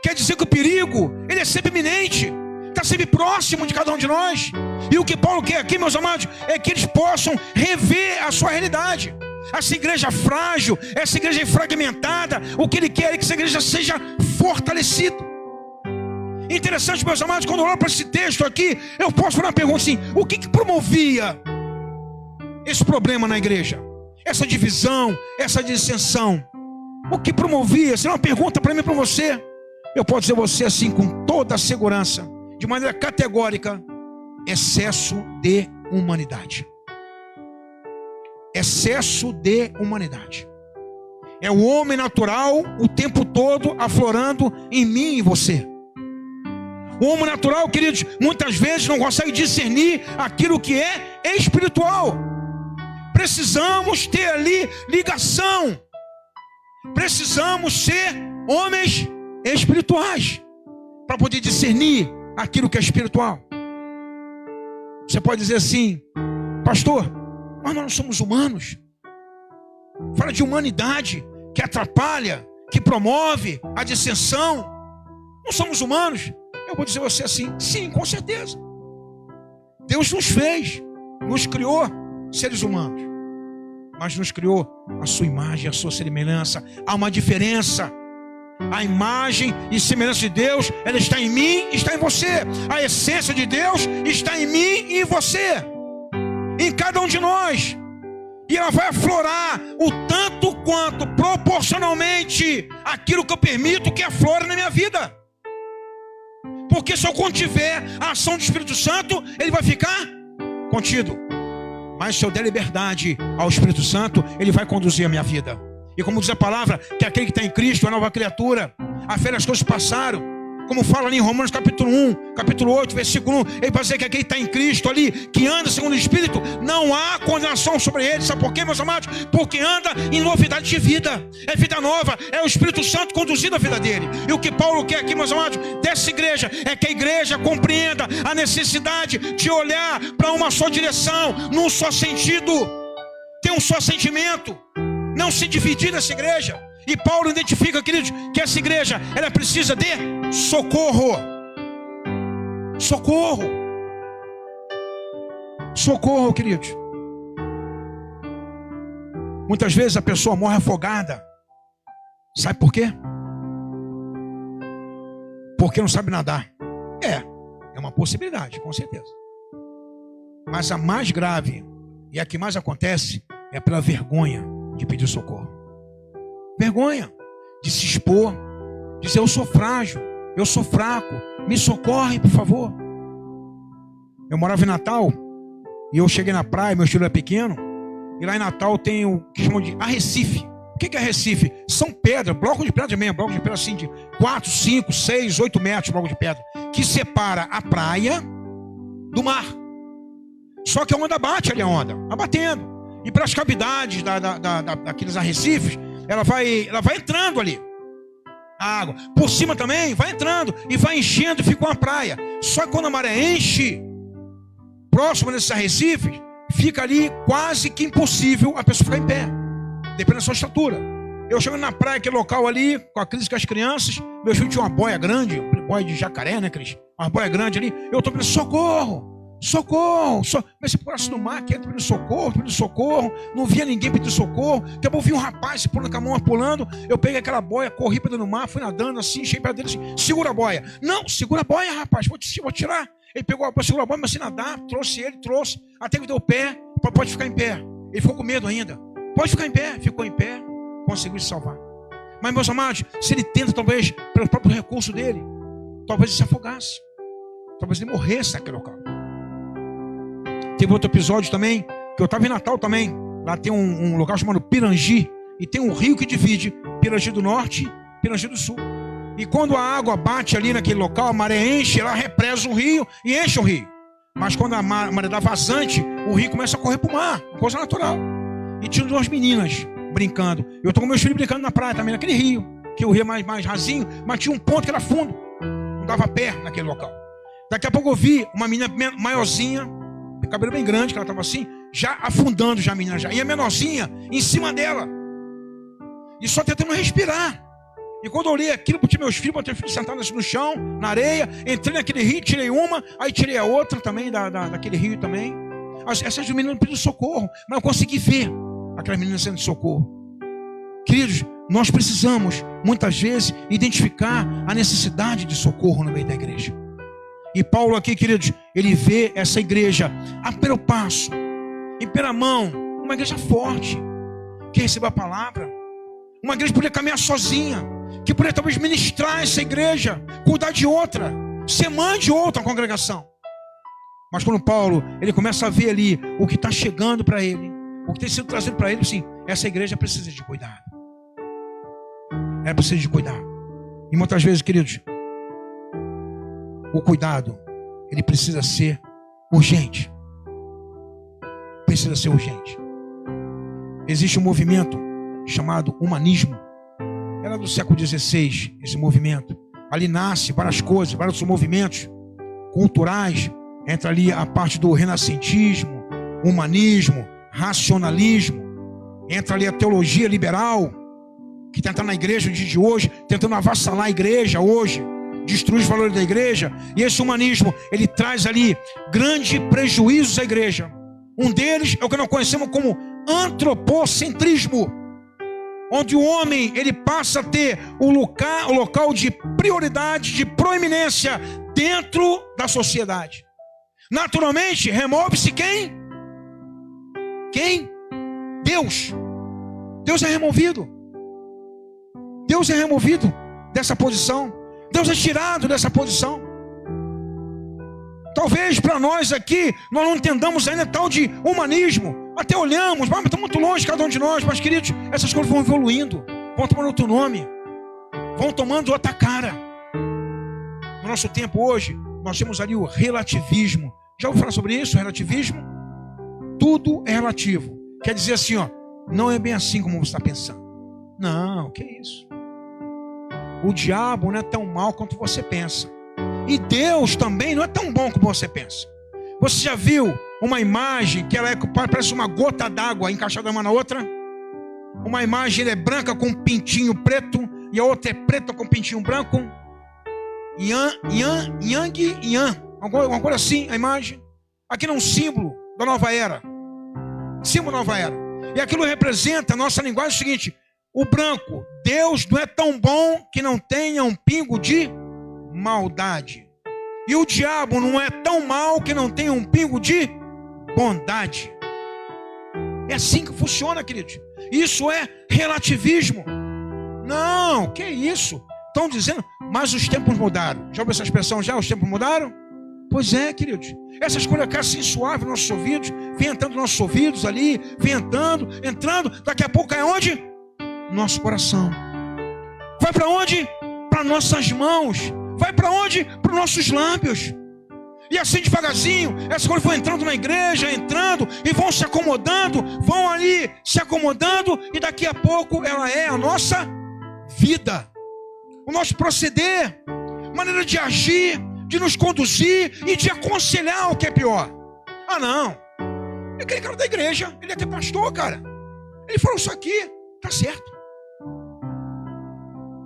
Quer dizer que o perigo, ele é sempre iminente, está sempre próximo de cada um de nós. E o que Paulo quer aqui, meus amados, é que eles possam rever a sua realidade. Essa igreja frágil, essa igreja fragmentada, o que ele quer é que essa igreja seja fortalecida. Interessante, meus amados, quando eu olho para esse texto aqui, eu posso fazer uma pergunta assim: o que promovia esse problema na igreja, essa divisão, essa dissensão? O que promovia? Essa é uma pergunta para mim e para você. Eu posso dizer a você assim com toda a segurança, de maneira categórica: excesso de humanidade. Excesso de humanidade. É o homem natural o tempo todo aflorando em mim e em você. O homem natural, queridos, muitas vezes não consegue discernir aquilo que é espiritual. Precisamos ter ali ligação. Precisamos ser homens espirituais para poder discernir aquilo que é espiritual. Você pode dizer assim: pastor, mas nós não somos humanos. Fala de humanidade que atrapalha, que promove a dissensão. Não somos humanos. Eu vou dizer a você assim: sim, com certeza. Deus nos fez, nos criou seres humanos, mas nos criou a sua imagem, a sua semelhança. Há uma diferença. A imagem e semelhança de Deus, ela está em mim, está em você. A essência de Deus está em mim e em você, em cada um de nós. E ela vai aflorar o tanto quanto proporcionalmente aquilo que eu permito que aflore na minha vida. Porque se eu contiver a ação do Espírito Santo, ele vai ficar contido. Mas se eu der liberdade ao Espírito Santo, ele vai conduzir a minha vida. E como diz a palavra, que aquele que está em Cristo é uma nova criatura. A fé das coisas passaram. Como fala ali em Romanos capítulo 1, capítulo 8, versículo 1. Ele vai dizer que aquele que está em Cristo ali, que anda segundo o Espírito, não há condenação sobre ele. Sabe por quê, meus amados? Porque anda em novidade de vida. É vida nova, é o Espírito Santo conduzindo a vida dele. E o que Paulo quer aqui, meus amados, dessa igreja, é que a igreja compreenda a necessidade de olhar para uma só direção, num só sentido, ter um só sentimento. Não se dividir nessa igreja. E Paulo identifica, queridos, que essa igreja, ela precisa de socorro. Socorro. Socorro, queridos. Muitas vezes a pessoa morre afogada. Sabe por quê? Porque não sabe nadar. É uma possibilidade, com certeza. Mas a mais grave, e a que mais acontece, é pela vergonha de pedir socorro. Vergonha de se expor, de dizer: eu sou frágil, eu sou fraco, me socorre, por favor. Eu morava em Natal e eu cheguei na praia, meu filho era pequeno, e lá em Natal tem o que chamam de arrecife. O que é arrecife? São pedras, bloco de pedra mesmo, bloco de pedra assim de 4, 5, 6, 8 metros, bloco de pedra, que separa a praia do mar. Só que a onda bate ali, a onda, vai batendo. E para as cavidades daqueles arrecifes, ela vai entrando ali. A água. Por cima também vai entrando e vai enchendo e fica uma praia. Só que quando a maré enche, próximo desses arrecifes, fica ali quase que impossível a pessoa ficar em pé. Depende da sua estatura. Eu chego na praia, aquele local ali, com a crise com as crianças. Meu filho tinha uma boia grande, boia de jacaré, né, Cris? Uma boia grande ali. Eu estou pensando: socorro! Socorro, mas se pulasse no mar, que pedindo socorro, não via ninguém pedir socorro. Acabou vir um rapaz se pulando com a mão pulando. Eu peguei aquela boia, corri para dentro do mar, fui nadando assim, cheguei para dele assim: segura a boia. Não, segura a boia, rapaz, vou tirar. Ele pegou a boia, segurou a boia, mas sem nadar, trouxe, até que deu o pé. Pode ficar em pé. Ele ficou com medo ainda. Pode ficar em pé, ficou em pé, conseguiu se salvar. Mas, meus amados, se ele tenta, talvez, pelo próprio recurso dele, talvez ele se afogasse, talvez ele morresse naquele local. Teve outro episódio também, que eu estava em Natal também. Lá tem um local chamado Pirangi. E tem um rio que divide Pirangi do Norte e Pirangi do Sul. E quando a água bate ali naquele local, a maré enche, ela represa o rio e enche o rio. Mas quando a maré dá vazante, o rio começa a correr para o mar. Coisa natural. E tinha duas meninas brincando. Eu estou com meus filhos brincando na praia também, naquele rio. Que o rio é mais rasinho, mas tinha um ponto que era fundo. Não dava pé naquele local. Daqui a pouco eu vi uma menina maiorzinha, cabelo bem grande, que ela estava assim, já afundando já a menina já. E a menorzinha em cima dela. E só tentando respirar. E quando eu olhei aquilo, botei meus filhos, botei os filhos sentados no chão, na areia, entrei naquele rio, tirei uma, aí tirei a outra também, daquele rio também. Essas meninas pediram socorro, mas eu consegui ver aquelas meninas sendo de socorro. Queridos, nós precisamos, muitas vezes, identificar a necessidade de socorro no meio da igreja. E Paulo aqui, queridos, ele vê essa igreja a primeiro passo, em primeira mão, uma igreja forte, que receba a palavra, uma igreja que poderia caminhar sozinha, que poderia talvez ministrar essa igreja, cuidar de outra, ser mãe de outra congregação. Mas quando Paulo, ele começa a ver ali o que está chegando para ele, o que tem sido trazido para ele, assim, essa igreja precisa de cuidado. Ela precisa de cuidado. E muitas vezes, queridos, o cuidado, ele precisa ser urgente. Precisa ser urgente. Existe um movimento chamado humanismo. Era do século XVI, esse movimento. Ali nasce várias coisas, vários movimentos culturais. Entra ali a parte do renascentismo, humanismo, racionalismo. Entra ali a teologia liberal, que está entrando na igreja no dia de hoje, tentando avassalar a igreja hoje, destruir os valores da igreja. E esse humanismo, ele traz ali grandes prejuízos à igreja. Um deles é o que nós conhecemos como antropocentrismo, onde o homem, ele passa a ter o local de prioridade, de proeminência dentro da sociedade. Naturalmente, remove-se quem? Quem? Deus. Deus é removido. Deus é removido dessa posição. Deus é tirado dessa posição. Talvez para nós aqui, nós não entendamos ainda tal de humanismo. Até olhamos, mas está muito longe cada um de nós. Mas queridos, essas coisas vão evoluindo, vão tomando outro nome, vão tomando outra cara. No nosso tempo hoje, nós temos ali o relativismo. Já ouviu falar sobre isso, o relativismo? Tudo é relativo. Quer dizer assim, ó, não é bem assim como você está pensando. Não, que isso? O diabo não é tão mal quanto você pensa. E Deus também não é tão bom como você pensa. Você já viu uma imagem que ela parece uma gota d'água encaixada uma na outra? Uma imagem, ela é branca com um pintinho preto, e a outra é preta com um pintinho branco. Yang, uma coisa assim, a imagem. Aquilo é um símbolo da nova era. Símbolo da nova era. E aquilo representa, a nossa linguagem é o seguinte: o branco, Deus não é tão bom que não tenha um pingo de maldade. E o diabo não é tão mal que não tenha um pingo de bondade. É assim que funciona, queridos. Isso é relativismo. Não, que isso? Estão dizendo, mas os tempos mudaram. Já ouviu essa expressão já? Os tempos mudaram? Pois é, queridos. Essas coisas caem assim suave nos nossos ouvidos, vem entrando nos nossos ouvidos ali, vem entrando, daqui a pouco cai onde? Nosso coração. Vai para onde? Para nossas mãos. Vai para onde? Para os nossos lábios. E assim devagarzinho, essas coisas vão entrando na igreja, entrando, e vão se acomodando, vão ali se acomodando, e daqui a pouco ela é a nossa vida, o nosso proceder, maneira de agir, de nos conduzir e de aconselhar o que é pior. Ah não, aquele cara da igreja, ele é até pastor, cara, ele falou isso aqui, tá certo.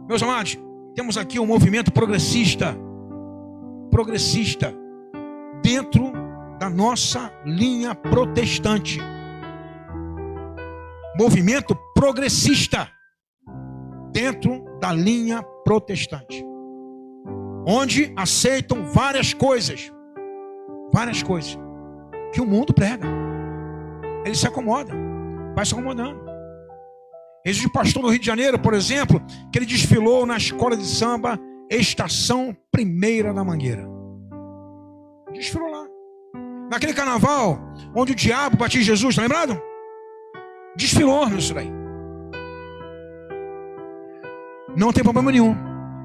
Meus amados, temos aqui um movimento progressista, dentro da nossa linha protestante. Movimento progressista dentro da linha protestante, onde aceitam várias coisas que o mundo prega. Ele se acomoda, vai se acomodando. Existe um pastor no Rio de Janeiro, por exemplo, que ele desfilou na escola de samba Estação Primeira da Mangueira. Desfilou lá. Naquele carnaval, onde o diabo batia Jesus, tá lembrado? Desfilou nisso daí. Não tem problema nenhum.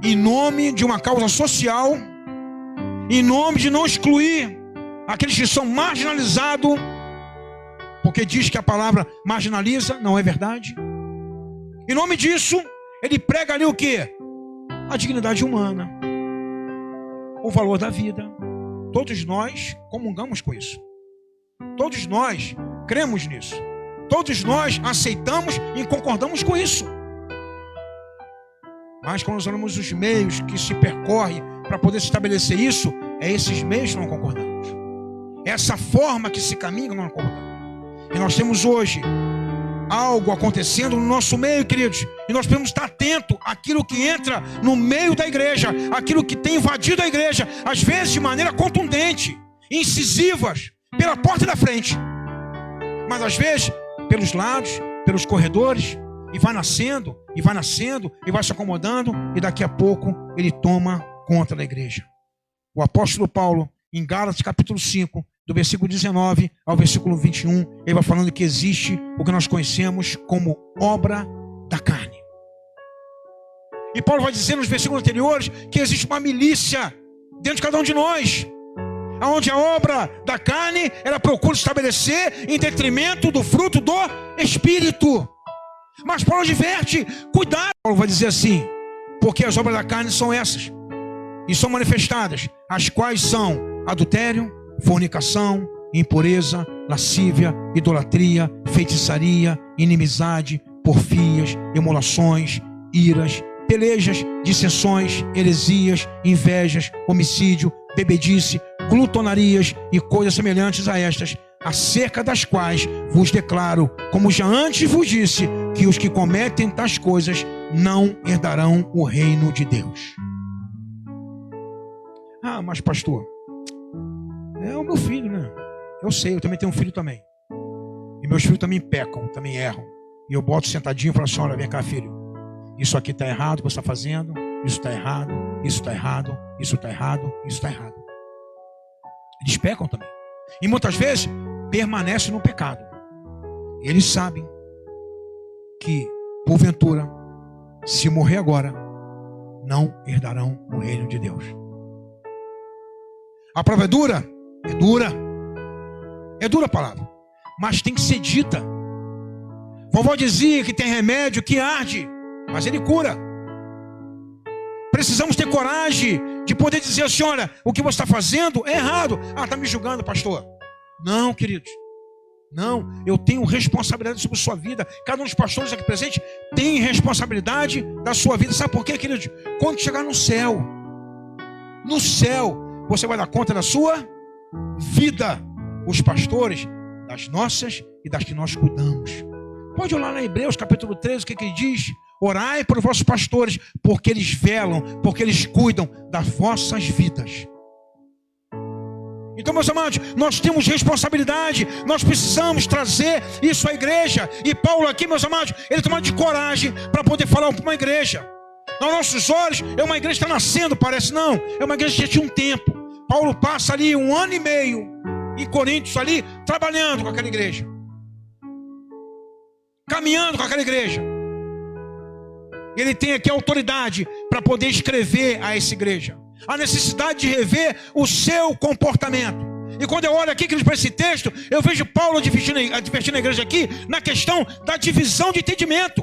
Em nome de uma causa social, em nome de não excluir aqueles que são marginalizados, porque diz que a palavra marginaliza, não é verdade. Em nome disso, ele prega ali o quê? A dignidade humana, o valor da vida. Todos nós comungamos com isso. Todos nós cremos nisso. Todos nós aceitamos e concordamos com isso. Mas quando nós olhamos os meios que se percorrem para poder se estabelecer isso, é esses meios que não concordamos. É essa forma que se caminha que não concordamos. E nós temos hoje algo acontecendo no nosso meio, queridos, e nós podemos estar atentos àquilo que entra no meio da igreja, aquilo que tem invadido a igreja, às vezes de maneira contundente, incisivas, pela porta da frente. mas às vezes pelos lados, pelos corredores, e vai nascendo, e vai nascendo, e vai se acomodando, e daqui a pouco ele toma conta da igreja. O apóstolo Paulo, em Gálatas capítulo 5, do versículo 19 ao versículo 21, ele vai falando que existe o que nós conhecemos como obra da carne. E Paulo vai dizer nos versículos anteriores que existe uma milícia dentro de cada um de nós, onde a obra da carne ela procura estabelecer em detrimento do fruto do Espírito. Mas Paulo adverte, cuidado. Paulo vai dizer assim, porque as obras da carne são essas, e são manifestadas, as quais são adultério, fornicação, impureza, lascívia, idolatria, feitiçaria, inimizade, porfias, emulações, iras, pelejas, dissensões, heresias, invejas, homicídio, bebedice, glutonarias e coisas semelhantes a estas, acerca das quais vos declaro, como já antes vos disse, que os que cometem tais coisas não herdarão o reino de Deus. Ah, mas pastor, é o meu filho, né? Eu sei, eu também tenho um filho também. E meus filhos também pecam, também erram. E eu boto sentadinho e falo assim, olha, vem cá, filho. Isso aqui está errado, o que você está fazendo. Isso está errado, isso está errado, isso está errado, isso está errado. Eles pecam também. E muitas vezes permanecem no pecado. Eles sabem que, porventura, se morrer agora, não herdarão o reino de Deus. A prova é dura? É dura. É dura a palavra. Mas tem que ser dita. Vovó dizia que tem remédio que arde, mas ele cura. Precisamos ter coragem de poder dizer assim, olha, o que você está fazendo é errado. Ah, está me julgando, pastor. Não, queridos. Não, eu tenho responsabilidade sobre a sua vida. Cada um dos pastores aqui presente tem responsabilidade da sua vida. Sabe por quê, queridos? Quando chegar no céu, você vai dar conta da sua vida. Os pastores, das nossas e das que nós cuidamos. Pode olhar lá em Hebreus capítulo 13, o que ele diz? Orai por vossos pastores, porque eles velam, porque eles cuidam das vossas vidas. Então, meus amados, nós temos responsabilidade, nós precisamos trazer isso à igreja. E Paulo aqui, meus amados, ele tomou de coragem para poder falar para uma igreja. Aos nossos olhos, é uma igreja que está nascendo, parece não. É uma igreja que já tinha um tempo. Paulo passa ali 1 ano e meio em Coríntios ali, trabalhando com aquela igreja. Caminhando com aquela igreja. Ele tem aqui a autoridade para poder escrever a essa igreja. A necessidade de rever o seu comportamento. E quando eu olho aqui para esse texto, eu vejo Paulo advertindo a igreja aqui na questão da divisão de entendimento.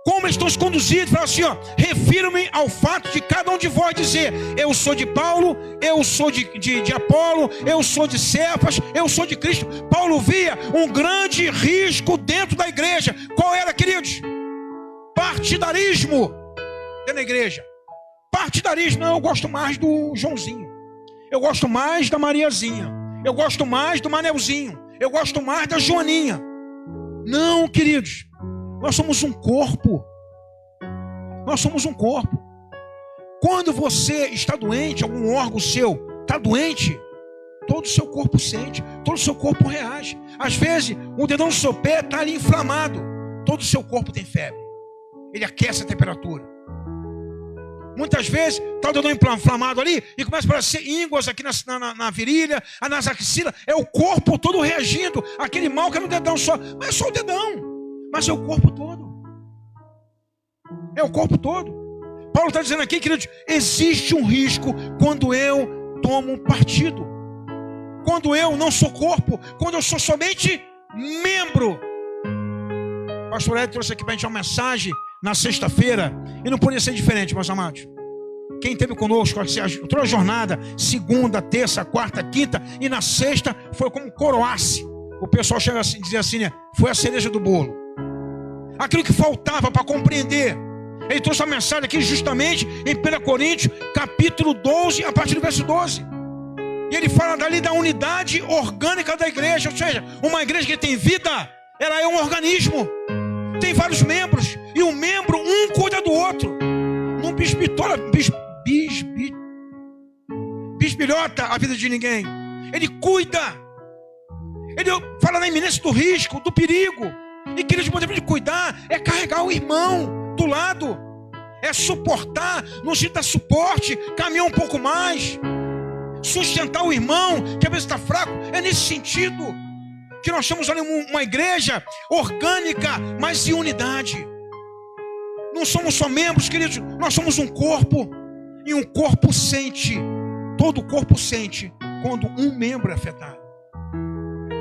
Como eles estão se conduzindo, fala assim, ó, refiro-me ao fato de cada um de vós dizer, eu sou de Paulo, eu sou de Apolo, eu sou de Cefas, eu sou de Cristo. Paulo via um grande risco dentro da igreja. Qual era, queridos? Partidarismo dentro da igreja. Partidarismo, não, eu gosto mais do Joãozinho, eu gosto mais da Mariazinha, eu gosto mais do Manelzinho, eu gosto mais da Joaninha. Não, queridos, nós somos um corpo. Nós somos um corpo. Quando você está doente, algum órgão seu está doente, todo o seu corpo sente, todo o seu corpo reage. Às vezes, o dedão do seu pé está ali inflamado, todo o seu corpo tem febre, ele aquece a temperatura. Muitas vezes está o dedão inflamado ali e começa a aparecer ínguas aqui na virilha, nas axilas. É o corpo todo reagindo. Aquele mal que é no dedão só. Não é só o dedão, mas é o corpo todo. É o corpo todo. Paulo está dizendo aqui, queridos, existe um risco quando eu tomo um partido. Quando eu não sou corpo, quando eu sou somente membro. O pastor Ed trouxe aqui para a gente uma mensagem na sexta-feira, e não podia ser diferente, meus amados. Quem esteve conosco toda a jornada, segunda, terça, quarta, quinta, e na sexta foi como coroasse. O pessoal chega assim, dizia assim, né? Foi a cereja do bolo. Aquilo que faltava para compreender. Ele trouxe a mensagem aqui justamente em 1 Coríntios, capítulo 12, a partir do verso 12. E ele fala dali da unidade orgânica da igreja, ou seja, uma igreja que tem vida, ela é um organismo. Tem vários membros, e um membro, um cuida do outro. Não bisbilhota a vida de ninguém. Ele cuida. Ele fala na iminência do risco, do perigo. E que eles podem cuidar, é carregar o irmão do lado, é suportar, no sentido da suporte, caminhar um pouco mais, sustentar o irmão que às vezes está fraco. É nesse sentido que nós temos ali uma igreja orgânica, mas em unidade. Não somos só membros, queridos, nós somos um corpo, e um corpo sente, todo corpo sente quando um membro é afetado.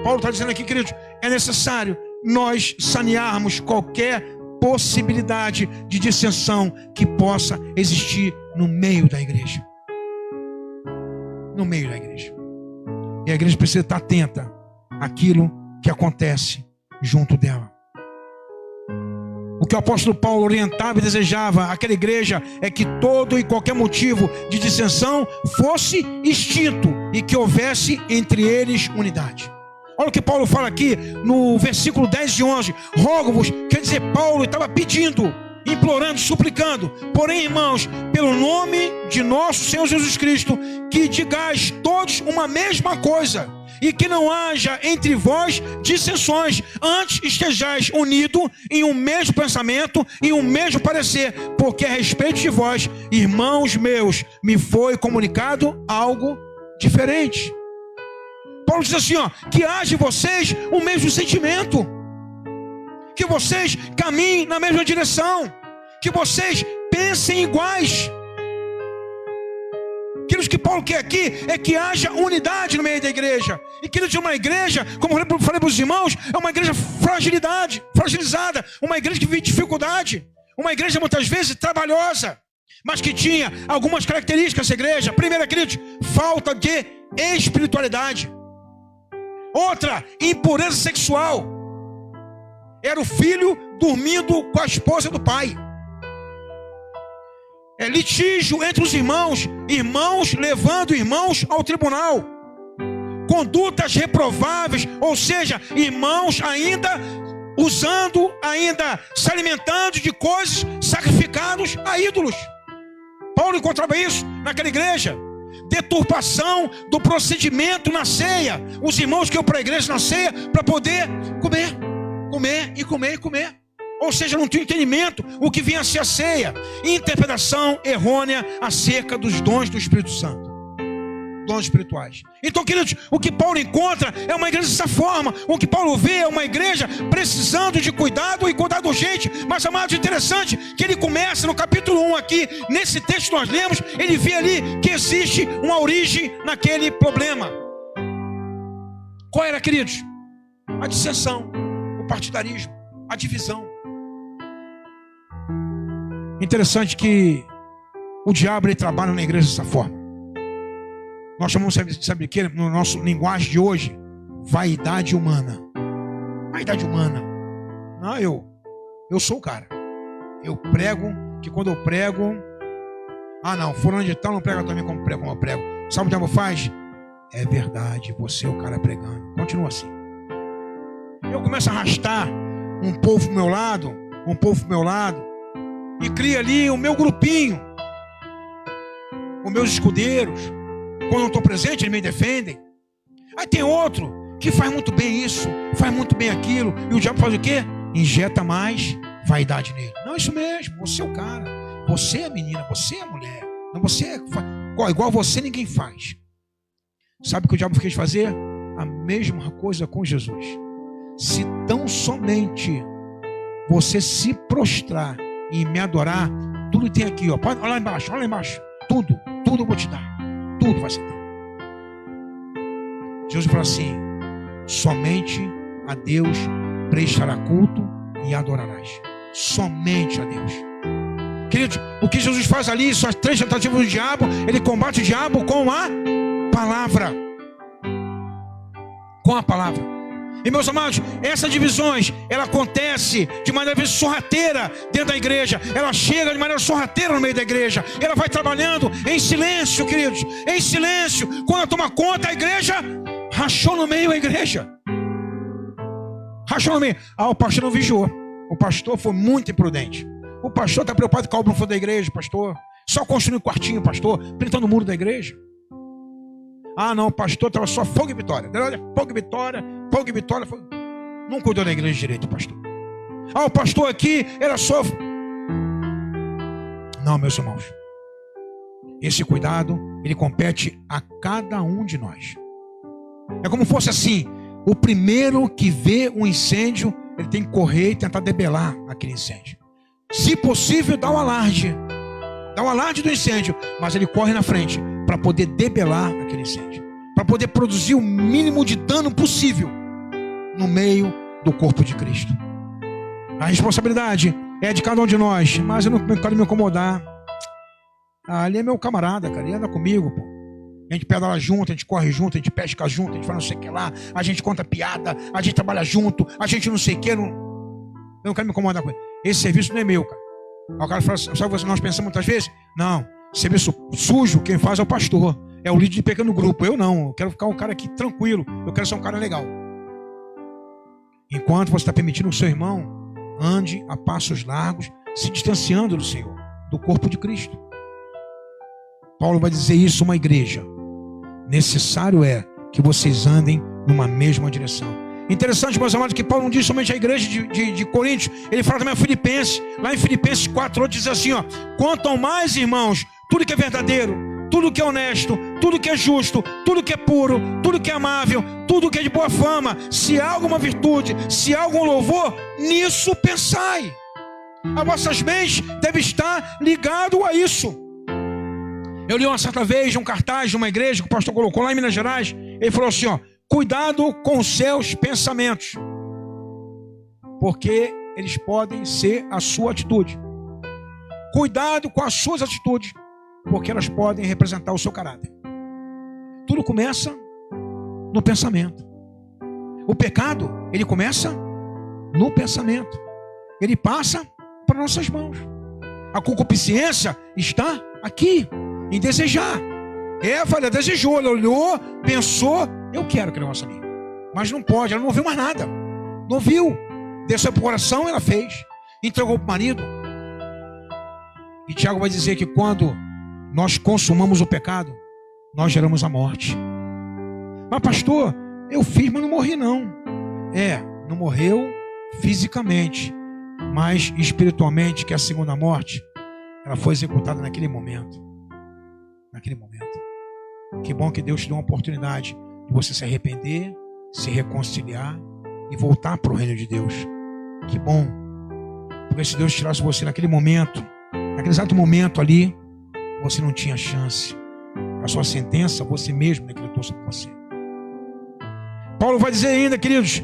Paulo está dizendo aqui, queridos, é necessário nós sanearmos qualquer possibilidade de dissensão que possa existir no meio da igreja. No meio da igreja. E a igreja precisa estar atenta àquilo que acontece junto dela. O que o apóstolo Paulo orientava e desejava àquela igreja é que todo e qualquer motivo de dissensão fosse extinto e que houvesse entre eles unidade. Olha o que Paulo fala aqui no versículo 10 e 11. Rogo-vos, quer dizer, Paulo estava pedindo, implorando, suplicando. Porém, irmãos, pelo nome de nosso Senhor Jesus Cristo, que digais todos uma mesma coisa, e que não haja entre vós dissensões, antes estejais unidos em um mesmo pensamento e um mesmo parecer, porque a respeito de vós, irmãos meus, me foi comunicado algo diferente. Paulo diz assim, que haja em vocês o mesmo sentimento, que vocês caminhem na mesma direção, que vocês pensem iguais. Aquilo que Paulo quer aqui é que haja unidade no meio da igreja. E que uma igreja, como eu falei para os irmãos, é uma igreja fragilizada, uma igreja que vive dificuldade, uma igreja muitas vezes trabalhosa, mas que tinha algumas características essa igreja. Primeira, queridos, falta de espiritualidade. Outra, impureza sexual. Era o filho dormindo com a esposa do pai. Litígio entre os irmãos, irmãos levando irmãos ao tribunal. Condutas reprováveis, ou seja, irmãos ainda usando, ainda se alimentando de coisas sacrificados a ídolos. Paulo encontrava isso naquela igreja. Deturpação do procedimento na ceia. Os irmãos que iam para a igreja na ceia para poder comer. Ou seja, não tinha entendimento o que vinha a ser a ceia. Interpretação errônea acerca dos dons do Espírito Santo. Dons espirituais. Então, queridos, o que Paulo encontra é uma igreja dessa forma. O que Paulo vê é uma igreja precisando de cuidado e cuidado urgente. Mas, amados, interessante que ele começa no capítulo 1 aqui, nesse texto que nós lemos, ele vê ali que existe uma origem naquele problema. Qual era, queridos? A dissensão, o partidarismo, a divisão. Interessante que o diabo ele trabalha na igreja dessa forma. Nós chamamos, sabe o que? No nosso linguagem de hoje, vaidade humana. Vaidade humana. Não, eu sou o cara. Eu prego, que quando eu prego, não, fulano de tal não prega também como eu prego. Sabe o que o diabo faz? É verdade, você é o cara pregando. Continua assim. Eu começo a arrastar um povo pro meu lado, e cria ali o meu grupinho, os meus escudeiros. Quando eu não estou presente, eles me defendem. Aí tem outro que faz muito bem isso, faz muito bem aquilo, e o diabo faz o quê? Injeta mais vaidade nele. Não, isso mesmo, você é o cara, você é a menina, você é a mulher, não, você é igual você ninguém faz. Sabe o que o diabo quis fazer? A mesma coisa com Jesus. Se tão somente você se prostrar e me adorar, tudo tem aqui, olha lá embaixo, tudo eu vou te dar, tudo vai ser teu. Jesus falou assim: somente a Deus prestará culto e adorarás, somente a Deus. Queridos, o que Jesus faz ali são as 3 tentativas do diabo. Ele combate o diabo com a palavra, E meus amados, essas divisões, ela acontece de maneira sorrateira dentro da igreja. Ela chega de maneira sorrateira no meio da igreja. Ela vai trabalhando em silêncio, queridos, em silêncio. Quando ela toma conta, a igreja rachou no meio a igreja. Rachou no meio. O pastor não vigiou. O pastor foi muito imprudente. O pastor está preocupado com a obra no fundo da igreja, pastor. Só construindo um quartinho, pastor, pintando o muro da igreja. Não, o pastor estava só fogo e vitória. Fogo e vitória, fogo e vitória. Não cuidou da igreja direito, pastor. O pastor aqui era só... Não, meus irmãos. Esse cuidado, ele compete a cada um de nós. É como fosse assim: o primeiro que vê um incêndio, ele tem que correr e tentar debelar aquele incêndio. Se possível, dá o alarde. Dá o alarde do incêndio, mas ele corre na frente para poder debelar aquele incêndio, para poder produzir o mínimo de dano possível no meio do corpo de Cristo. A responsabilidade é de cada um de nós, mas eu não quero me incomodar. Ali é meu camarada, cara, ele anda comigo, pô. A gente pedala junto, a gente corre junto, a gente pesca junto, a gente faz não sei o que lá, a gente conta piada, a gente trabalha junto, a gente não sei o que. Eu não quero me incomodar com ele. Esse serviço não é meu, cara. Aí o cara fala assim, sabe o que nós pensamos muitas vezes? Não, serviço sujo, quem faz é o pastor, é o líder de pequeno grupo. Eu não, eu quero ficar um cara aqui tranquilo, eu quero ser um cara legal. Enquanto você está permitindo que o seu irmão ande a passos largos, se distanciando do Senhor, do corpo de Cristo. Paulo vai dizer isso a uma igreja. Necessário é que vocês andem numa mesma direção. Interessante, meus amados, que Paulo não diz somente a igreja de Coríntios, ele fala também a Filipenses. Lá em Filipenses 4, diz assim, ó: quanto ao mais, irmãos, tudo que é verdadeiro, tudo que é honesto, tudo que é justo, tudo que é puro, tudo que é amável, tudo que é de boa fama, se há alguma virtude, se há algum louvor, nisso pensai. As vossas mentes devem estar ligado a isso. Eu li uma certa vez um cartaz de uma igreja que o pastor colocou lá em Minas Gerais. Ele falou assim, ó: cuidado com os seus pensamentos, porque eles podem ser a sua atitude. Cuidado com as suas atitudes, porque elas podem representar o seu caráter. Tudo começa no pensamento. O pecado, ele começa no pensamento. Ele passa para nossas mãos. A concupiscência está aqui, em desejar. Eva, ela desejou, ela olhou, pensou, eu quero aquele negócio ali. Mas não pode, ela não viu mais nada. Não viu. Desceu para o coração, ela fez. Entregou para o marido. E Tiago vai dizer que quando nós consumamos o pecado, nós geramos a morte. Mas pastor, eu fiz, mas não morri não. Não morreu fisicamente, mas espiritualmente, que é a segunda morte, ela foi executada naquele momento. Naquele momento. Que bom que Deus te deu uma oportunidade de você se arrepender, se reconciliar e voltar para o reino de Deus. Que bom. Porque se Deus tirasse você naquele momento, naquele exato momento ali, você não tinha chance. A sua sentença, você mesmo decretou sobre você. Paulo vai dizer ainda, queridos,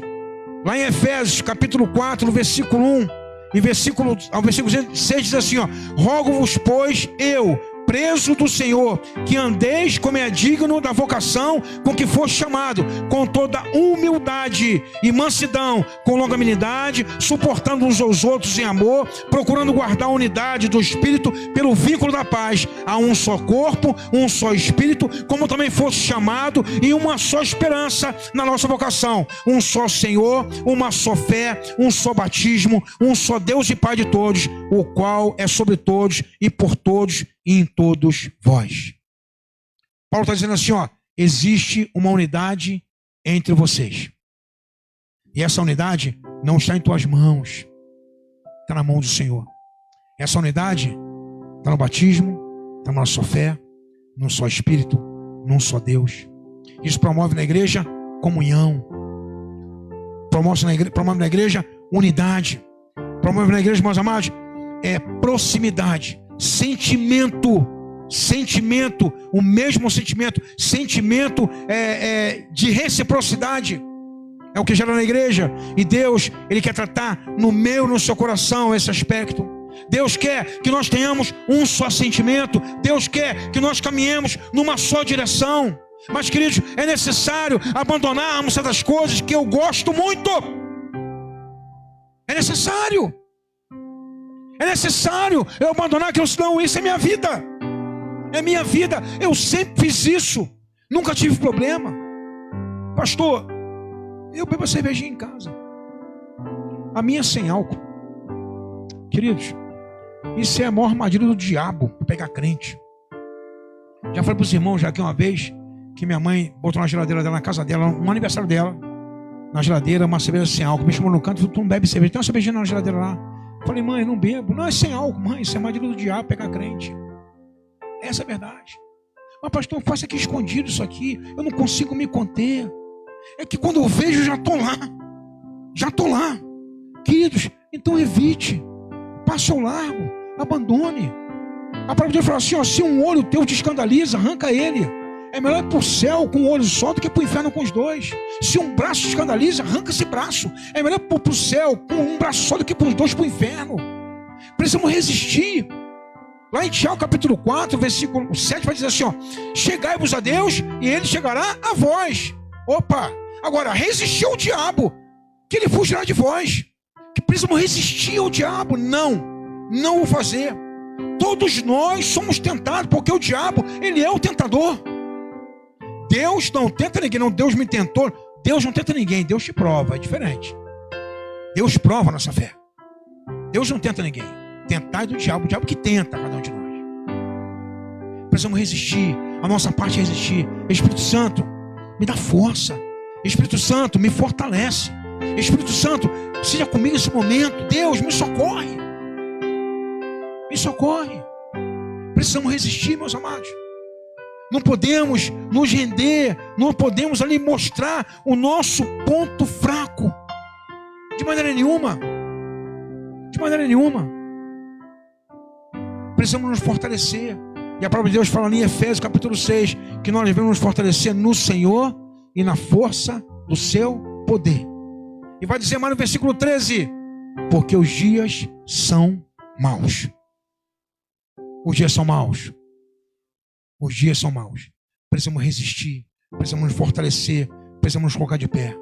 lá em Efésios, capítulo 4, no versículo 1, ao versículo 6 diz assim, ó: rogo-vos, pois, eu, preso do Senhor, que andeis como é digno da vocação com que foste chamado, com toda humildade e mansidão, com longanimidade, suportando uns aos outros em amor, procurando guardar a unidade do Espírito pelo vínculo da paz. Há um só corpo, um só Espírito, como também foste chamado, e uma só esperança na nossa vocação. Um só Senhor, uma só fé, um só batismo, um só Deus e Pai de todos, o qual é sobre todos e por todos e em todos vós. Paulo está dizendo assim, ó: existe uma unidade entre vocês. E essa unidade não está em tuas mãos, está na mão do Senhor. Essa unidade está no batismo, está na nossa fé, num só Espírito, num só Deus. Isso promove na igreja comunhão, promove na igreja unidade, promove na igreja, meus amados, proximidade. Sentimento, o mesmo sentimento de reciprocidade, é o que gera na igreja. E Deus, Ele quer tratar no seu coração esse aspecto. Deus quer que nós tenhamos um só sentimento. Deus quer que nós caminhemos numa só direção. Mas, queridos, é necessário abandonarmos certas coisas que eu gosto muito. É necessário eu abandonar aquilo, senão isso é minha vida. É minha vida. Eu sempre fiz isso. Nunca tive problema. Pastor, eu bebo a cervejinha em casa. A minha sem álcool. Queridos, isso é a maior armadilha do diabo para pegar crente. Já falei para os irmãos já aqui uma vez que minha mãe botou na geladeira dela, na casa dela, no aniversário dela, na geladeira uma cerveja sem álcool. Me chamou no canto e falou: tu não bebe cerveja? Tem uma cervejinha na geladeira lá. Falei: mãe, não bebo. Não, é sem álcool, mãe. Isso é armadilha do diabo, pegar crente. Essa é a verdade. Mas pastor, faça aqui escondido isso aqui. Eu não consigo me conter. É que quando eu vejo, já estou lá. Já estou lá. Queridos, então evite. Passe ao largo. Abandone. A palavra de Deus fala assim, ó, se um olho teu te escandaliza, arranca ele. É melhor ir para o céu com um olho só do que para o inferno com os dois. Se um braço te escandaliza, arranca esse braço. É melhor ir para o céu com um braço só do que para os dois para o inferno. Precisamos resistir. Lá em Tiago capítulo 4, versículo 7 vai dizer assim, ó, chegai-vos a Deus e ele chegará a vós. Opa, agora resistir ao diabo, que ele fugirá de vós. Que precisamos resistir ao diabo. Não vou fazer. Todos nós somos tentados, porque o diabo, ele é o tentador. Deus não tenta ninguém, não, Deus me tentou. Deus não tenta ninguém, Deus te prova, é diferente. Deus prova a nossa fé. Deus não tenta ninguém. Tentar é do diabo, o diabo que tenta cada um de nós. Precisamos resistir, a nossa parte é resistir. Espírito Santo, me dá força. Espírito Santo, me fortalece. Espírito Santo, seja comigo nesse momento. Deus, me socorre. Me socorre. Precisamos resistir, meus amados. Não podemos nos render, não podemos ali mostrar o nosso ponto fraco. De maneira nenhuma. De maneira nenhuma. Precisamos nos fortalecer. E a palavra de Deus fala ali em Efésios capítulo 6, que nós devemos nos fortalecer no Senhor e na força do seu poder. E vai dizer mais no versículo 13, porque os dias são maus. Os dias são maus. Os dias são maus. Precisamos resistir. Precisamos nos fortalecer. Precisamos nos colocar de pé.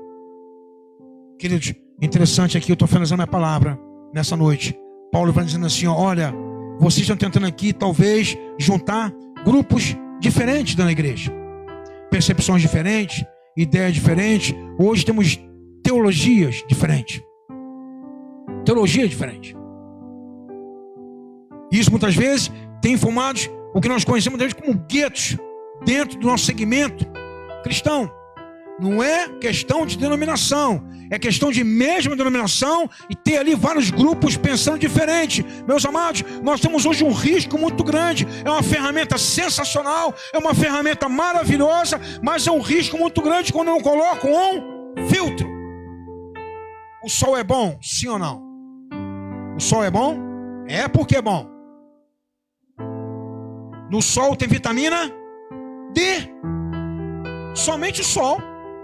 Queridos, interessante aqui, eu estou finalizando a palavra nessa noite. Paulo vai dizendo assim, ó, olha, vocês estão tentando aqui talvez juntar grupos diferentes da igreja. Percepções diferentes, ideias diferentes. Hoje temos teologias diferentes. Teologia diferente. Isso muitas vezes tem formado o que nós conhecemos como guetos dentro do nosso segmento cristão. Não é questão de denominação, é questão de mesma denominação e ter ali vários grupos pensando diferente. Meus amados, nós temos hoje um risco muito grande. É uma ferramenta sensacional, é uma ferramenta maravilhosa, mas é um risco muito grande quando eu coloco um filtro. O sol é bom? Sim ou não? O sol é bom? É porque é bom. No sol tem vitamina D. Somente o sol,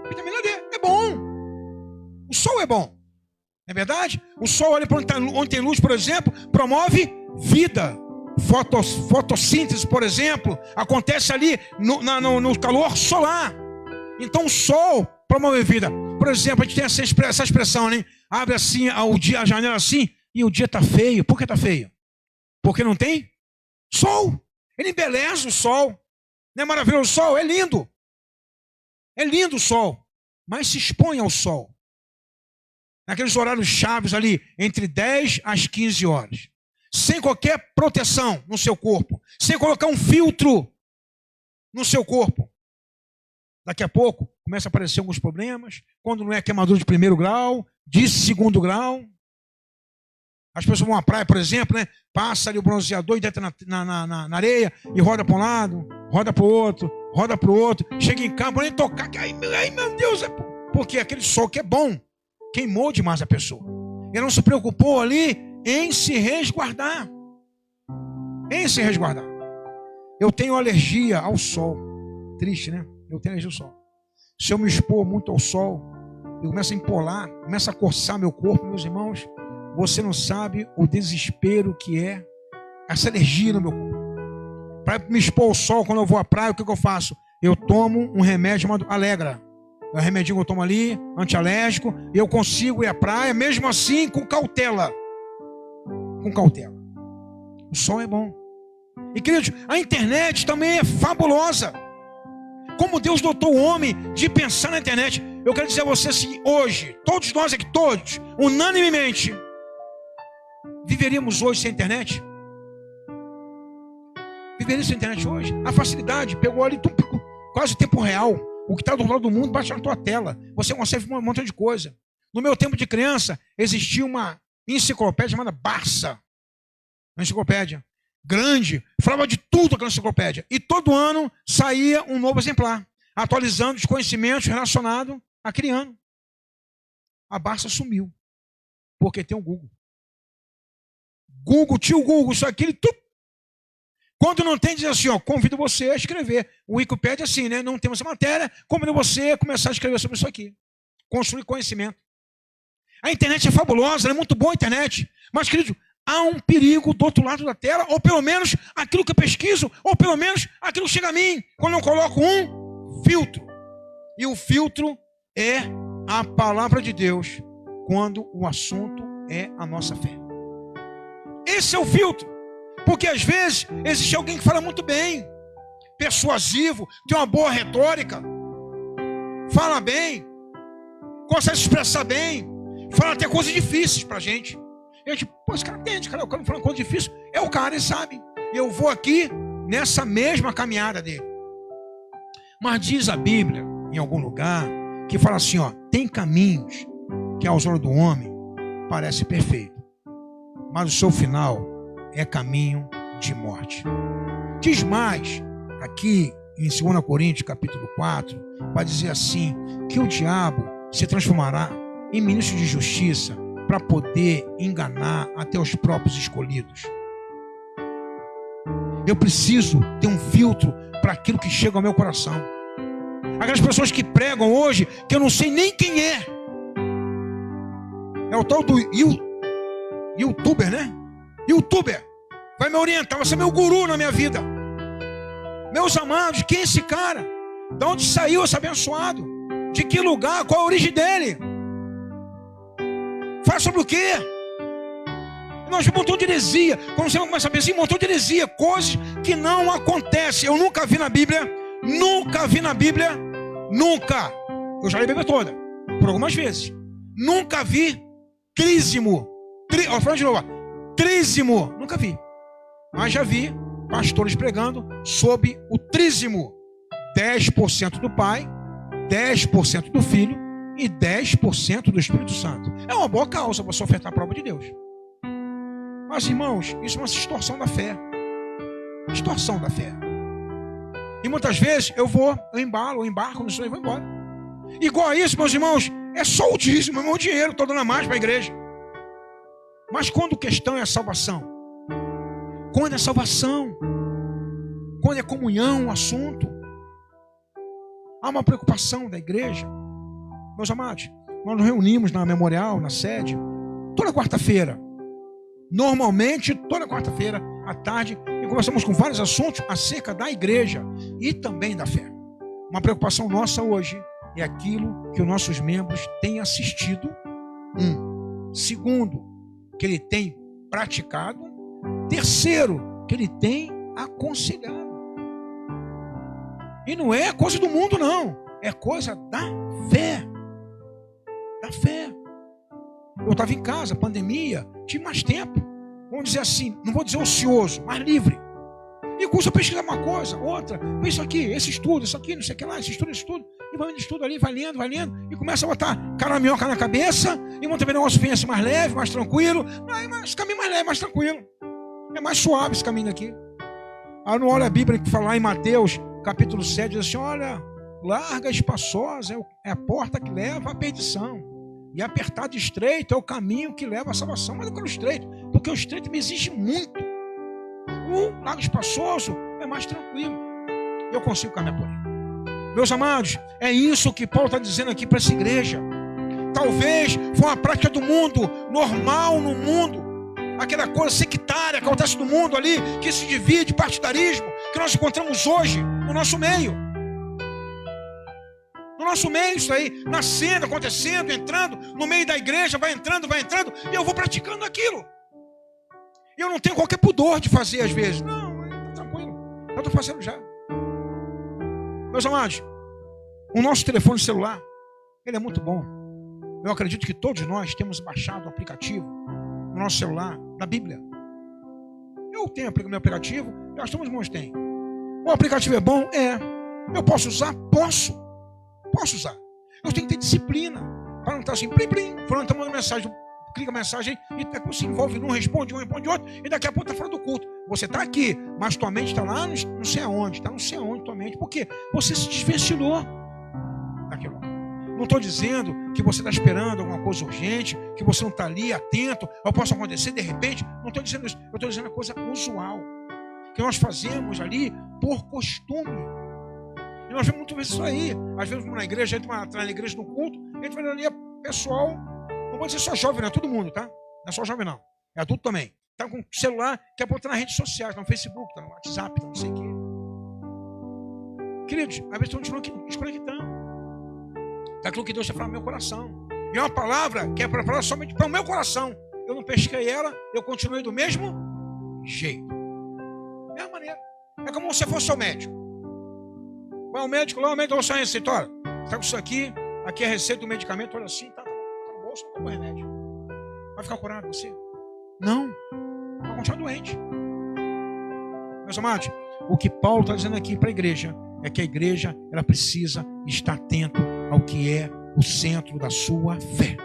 vitamina D, é bom. O sol é bom. Não é verdade? O sol ali onde tem luz, por exemplo, promove vida. Fotossíntese, por exemplo, acontece ali no calor solar. Então o sol promove vida. Por exemplo, a gente tem essa expressão, né? Abre assim a janela assim e o dia está feio. Por que está feio? Porque não tem sol. Ele embeleza o sol. Não é maravilhoso o sol? É lindo. É lindo o sol. Mas se expõe ao sol. Naqueles horários chaves ali, entre 10 às 15 horas. Sem qualquer proteção no seu corpo. Sem colocar um filtro no seu corpo. Daqui a pouco começa a aparecer alguns problemas. Quando não é queimadura de 1º grau, de 2º grau. As pessoas vão à praia, por exemplo, né? Passa ali o bronzeador e deita na areia e roda para um lado, roda para o outro, roda para o outro. Chega em campo, nem tocar. Ai, meu Deus, porque aquele sol que é bom queimou demais a pessoa. Ele não se preocupou ali em se resguardar. Em se resguardar. Eu tenho alergia ao sol. Triste, né? Eu tenho alergia ao sol. Se eu me expor muito ao sol, eu começo a empolar, começo a coçar meu corpo, meus irmãos. Você não sabe o desespero que é essa alergia no meu corpo. Para me expor ao sol, quando eu vou à praia, o que eu faço? Eu tomo um remédio chamado Alegra. É um remedinho que eu tomo ali, antialérgico, e eu consigo ir à praia, mesmo assim, com cautela. Com cautela. O sol é bom. E, queridos, a internet também é fabulosa. Como Deus dotou o homem de pensar na internet. Eu quero dizer a você assim, hoje, todos nós aqui, todos, unanimemente, viveríamos hoje sem internet? Viveríamos sem internet hoje? A facilidade pegou ali quase tempo real. O que está do outro lado do mundo bate na tua tela. Você consegue ver um montão de coisa. No meu tempo de criança, existia uma enciclopédia chamada Barça. Uma enciclopédia grande, falava de tudo aquela enciclopédia. E todo ano saía um novo exemplar, atualizando os conhecimentos relacionados àquele ano. A Barça sumiu, porque tem o Google. Tio Google, isso aqui, tudo. Quando não tem, diz assim, ó, convido você a escrever. O Wikipédia é assim, né? Não temos essa matéria, convido você a começar a escrever sobre isso aqui. Construir conhecimento. A internet é fabulosa, ela é muito boa a internet. Mas, querido, há um perigo do outro lado da tela, ou pelo menos aquilo que eu pesquiso, ou pelo menos aquilo que chega a mim, quando eu coloco um filtro. E o filtro é a palavra de Deus, quando o assunto é a nossa fé. Esse é o filtro. Porque às vezes existe alguém que fala muito bem, persuasivo, tem uma boa retórica, fala bem, consegue se expressar bem, fala até coisas difíceis pra gente. E a gente, pô, esse cara entende, cara, o cara falando coisa difícil, é o cara, ele sabe. E eu vou aqui nessa mesma caminhada dele. Mas diz a Bíblia, em algum lugar, que fala assim, ó, tem caminhos que aos olhos do homem parece perfeito, mas o seu final é caminho de morte. Diz mais, aqui em 2 Coríntios, capítulo 4, vai dizer assim, que o diabo se transformará em ministro de justiça para poder enganar até os próprios escolhidos. Eu preciso ter um filtro para aquilo que chega ao meu coração. Aquelas pessoas que pregam hoje, que eu não sei nem quem é. É o tal do youtuber, né? Youtuber, vai me orientar, vai ser meu guru na minha vida. Meus amados, quem é esse cara? De onde saiu esse abençoado? De que lugar? Qual a origem dele? Fala sobre o quê? Nós vimos um montão de heresia. Quando você começa a pensar em um montão de heresia, coisas que não acontecem. Eu nunca vi na Bíblia, nunca. Eu já li a Bíblia toda, por algumas vezes. Nunca vi crísimo. Ó, falando de novo, trízimo, nunca vi. Mas já vi pastores pregando sobre o trízimo. 10% do Pai, 10% do Filho e 10% do Espírito Santo. É uma boa causa para você ofertar a prova de Deus. Mas, irmãos, isso é uma distorção da fé. Distorção da fé. E muitas vezes eu embarco nisso aí e vou embora. Igual a isso, meus irmãos, é só o dízimo, é meu dinheiro, estou dando a mais para a igreja. Mas quando a questão é a salvação, quando é salvação, quando é comunhão, o assunto, há uma preocupação da igreja. Meus amados, nós nos reunimos na memorial, na sede, toda quarta-feira. Normalmente, toda quarta-feira, à tarde, e conversamos com vários assuntos acerca da igreja e também da fé. Uma preocupação nossa hoje é aquilo que os nossos membros têm assistido. Segundo, que ele tem praticado. Terceiro, que ele tem aconselhado. E não é coisa do mundo, não. É coisa da fé. Da fé. Eu estava em casa, pandemia, tive mais tempo. Vamos dizer assim, não vou dizer ocioso, mas livre. E custa pesquisar uma coisa, outra. Vê isso aqui, esse estudo, isso aqui, não sei o que lá, esse estudo. E vai vendo estudo ali, vai lendo. E começa a botar caraminhoca na cabeça. E vão também negócio vem assim mais leve, mais tranquilo. Esse caminho mais leve, mais tranquilo. É mais suave esse caminho aqui. Aí não olha a Bíblia que fala lá em Mateus, capítulo 7, diz assim, olha, larga, espaçosa é a porta que leva à perdição. E apertado e estreito é o caminho que leva à salvação. Mas eu quero estreito, porque o estreito me exige muito. O largo espaçoso é mais tranquilo. Eu consigo caminhar por ele. Meus amados, é isso que Paulo está dizendo aqui para essa igreja. Talvez foi uma prática do mundo, normal no mundo. Aquela coisa sectária que acontece no mundo ali, que se divide, partidarismo, que nós encontramos hoje no nosso meio. No nosso meio, isso aí, nascendo, acontecendo, entrando, no meio da igreja, vai entrando, e eu vou praticando aquilo. E eu não tenho qualquer pudor de fazer às vezes. Não, está tranquilo, eu estou fazendo já. Meus amados, o nosso telefone celular, ele é muito bom. Eu acredito que todos nós temos baixado o aplicativo no nosso celular, da Bíblia. Eu tenho meu aplicativo, eu acho que todos os irmãos têm. O aplicativo é bom? É. Eu posso usar? Posso. posso usar. Eu tenho que ter disciplina. Para não estar assim, plim, plim, falando, tá mandando mensagem, clica a mensagem e daqui a pouco se envolve, um responde outro, e daqui a pouco está fora do culto. Você está aqui, mas tua mente está lá não sei aonde, está não sei aonde tua mente, porque você se desvencilhou daquilo. Não estou dizendo que você está esperando alguma coisa urgente, que você não está ali atento, ou possa acontecer de repente. Não estou dizendo isso, eu estou dizendo a coisa usual, que nós fazemos ali por costume. E nós vemos muitas vezes isso aí. Às vezes vamos na igreja, a gente vai na igreja no culto, a gente vai ali, pessoal, não vou dizer só jovem, não é todo mundo, tá? Não é só jovem não, é adulto também. Está com o celular, quer botar nas redes sociais, no Facebook, tá no WhatsApp, tá não sei o quê. Queridos, às vezes estão desconectando daquilo que Deus está falando no meu coração. E é uma palavra que é para falar somente para o meu coração. Eu não pesquei ela, eu continuei do mesmo jeito. Mesma maneira. É como se você fosse ao médico. Vai ao médico lá, o médico só receita, olha, está com isso aqui é a receita do medicamento, olha assim, tá no bolso, não toma remédio. Vai ficar curado você? Não. Vai continuar doente. Meus amados, o que Paulo está dizendo aqui para a igreja é que a igreja ela precisa estar atento ao que é o centro da sua fé.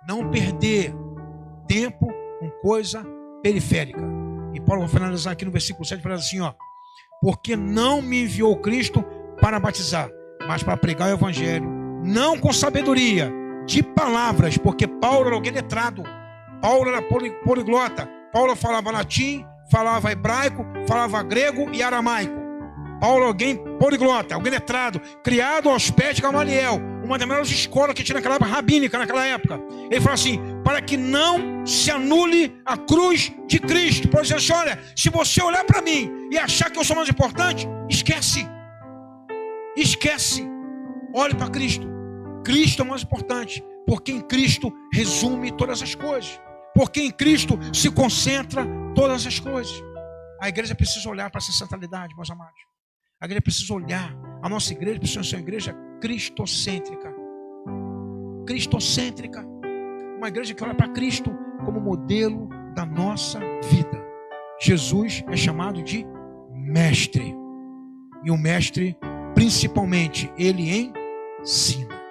Não perder tempo com coisa periférica. E Paulo vai finalizar aqui no versículo 7, fala assim, ó: porque não me enviou Cristo para batizar, mas para pregar o evangelho, não com sabedoria de palavras, porque Paulo era alguém letrado, Paulo era poliglota, Paulo falava latim, falava hebraico, falava grego e aramaico. Paulo alguém poliglota, alguém letrado, criado aos pés de Gamaliel, uma das melhores escolas que tinha naquela época, rabínica naquela época. Ele fala assim, para que não se anule a cruz de Cristo. Por exemplo, assim, olha, se você olhar para mim e achar que eu sou mais importante, esquece. Olhe para Cristo. Cristo é o mais importante, porque em Cristo resume todas as coisas, porque em Cristo se concentra todas as coisas. A igreja precisa olhar para essa centralidade, meus amados. A igreja precisa olhar, a nossa igreja precisa ser uma igreja cristocêntrica. Cristocêntrica. Uma igreja que olha para Cristo como modelo da nossa vida. Jesus é chamado de mestre. E o mestre, principalmente, ele ensina.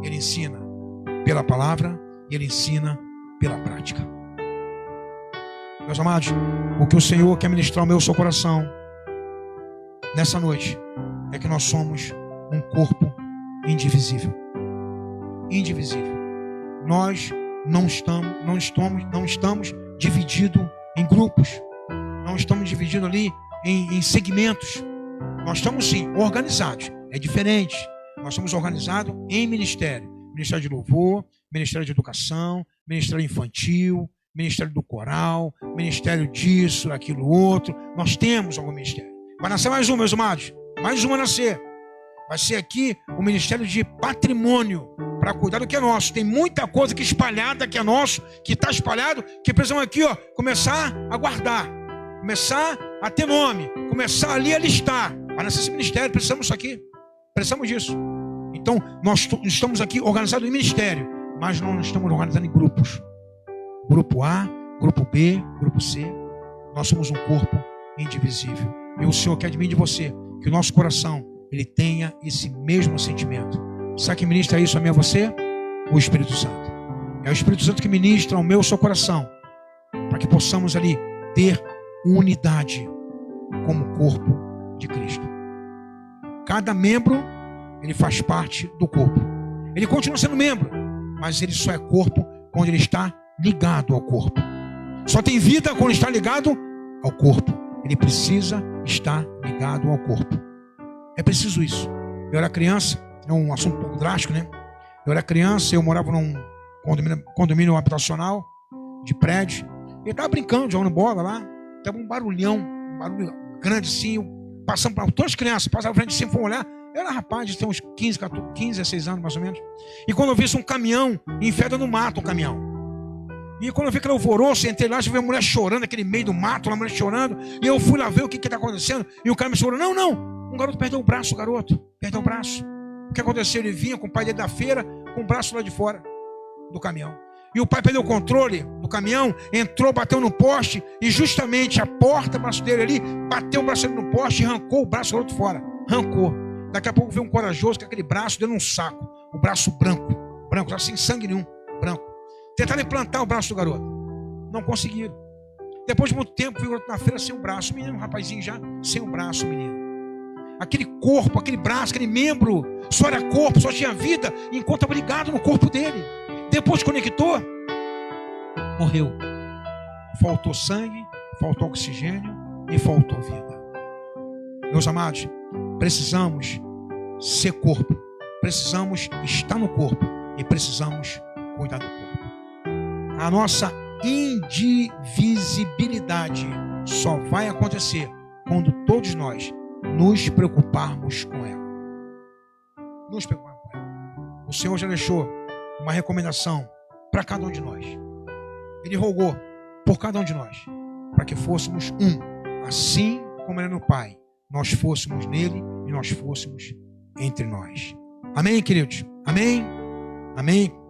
Ele ensina pela palavra e ele ensina pela prática. Meus amados, o que o Senhor quer ministrar ao meu seu coração nessa noite é que nós somos um corpo indivisível. Indivisível. Nós não estamos divididos em grupos. Não estamos divididos ali em segmentos. Nós estamos sim organizados. É diferente. Nós somos organizados em ministério. Ministério de louvor, ministério de educação, ministério infantil, ministério do coral, ministério disso, daquilo outro. Nós temos algum ministério. Vai nascer mais um, meus amados. Mais um vai nascer. Vai ser aqui o ministério de patrimônio, para cuidar do que é nosso. Tem muita coisa que espalhada que é nosso, que está espalhado, que precisamos aqui, ó, começar a guardar, começar a ter nome, começar ali a listar. Vai nascer esse ministério, precisamos disso aqui. Precisamos disso. Então, nós estamos aqui organizados em ministério, mas não estamos organizados em grupos. Grupo A, grupo B, grupo C. Nós somos um corpo indivisível. E o Senhor quer de mim e de você que o nosso coração ele tenha esse mesmo sentimento. Sabe quem ministra isso a mim e a você? O Espírito Santo. É o Espírito Santo que ministra ao meu e ao seu coração, para que possamos ali ter unidade como corpo de Cristo. Cada membro ele faz parte do corpo. Ele continua sendo membro, mas ele só é corpo quando ele está ligado ao corpo. Só tem vida quando está ligado ao corpo. Ele precisa estar ligado ao corpo. É preciso isso. Eu era criança, é um assunto um pouco drástico, né? Eu era criança, eu morava num condomínio habitacional de prédio. E eu estava brincando, jogando bola lá. Tava um barulho grande assim. Passando para todas as crianças, passavam frente assim, foram olhar. Eu era rapaz, de ter uns 15 a 16 anos mais ou menos. E quando eu vi um caminhão, enfiado no mato, um caminhão. E quando eu vi aquele alvoroço, entrei lá, eu vi a mulher chorando, aquele meio do mato, a mulher chorando. E eu fui lá ver o que está acontecendo. E o cara me chorou, não. Um garoto perdeu o braço, perdeu o braço. O que aconteceu? Ele vinha com o pai dele da feira, com o braço lá de fora do caminhão. E o pai perdeu o controle do caminhão, entrou, bateu no poste, e justamente a porta do braço dele ali, bateu o braço dele no poste e arrancou o braço do outro fora. Arrancou. Daqui a pouco vem um corajoso com aquele braço dentro de um saco. O braço branco, sem sangue nenhum, branco. Tentaram implantar o braço do garoto. Não conseguiram. Depois de muito tempo, veio na feira sem o braço. Menino, um rapazinho já sem o braço, menino. Aquele corpo, aquele braço, aquele membro, só era corpo, só tinha vida, enquanto estava ligado no corpo dele. Depois conectou, morreu. Faltou sangue, faltou oxigênio e faltou vida. Meus amados, precisamos ser corpo, precisamos estar no corpo e precisamos cuidar do corpo. A nossa indivisibilidade só vai acontecer quando todos nós nos preocuparmos com ela. Nos preocuparmos com ela. O Senhor já deixou uma recomendação para cada um de nós. Ele rogou por cada um de nós, para que fôssemos um, assim como era no Pai, nós fôssemos nele e nós fôssemos entre nós. Amém, queridos? Amém? Amém?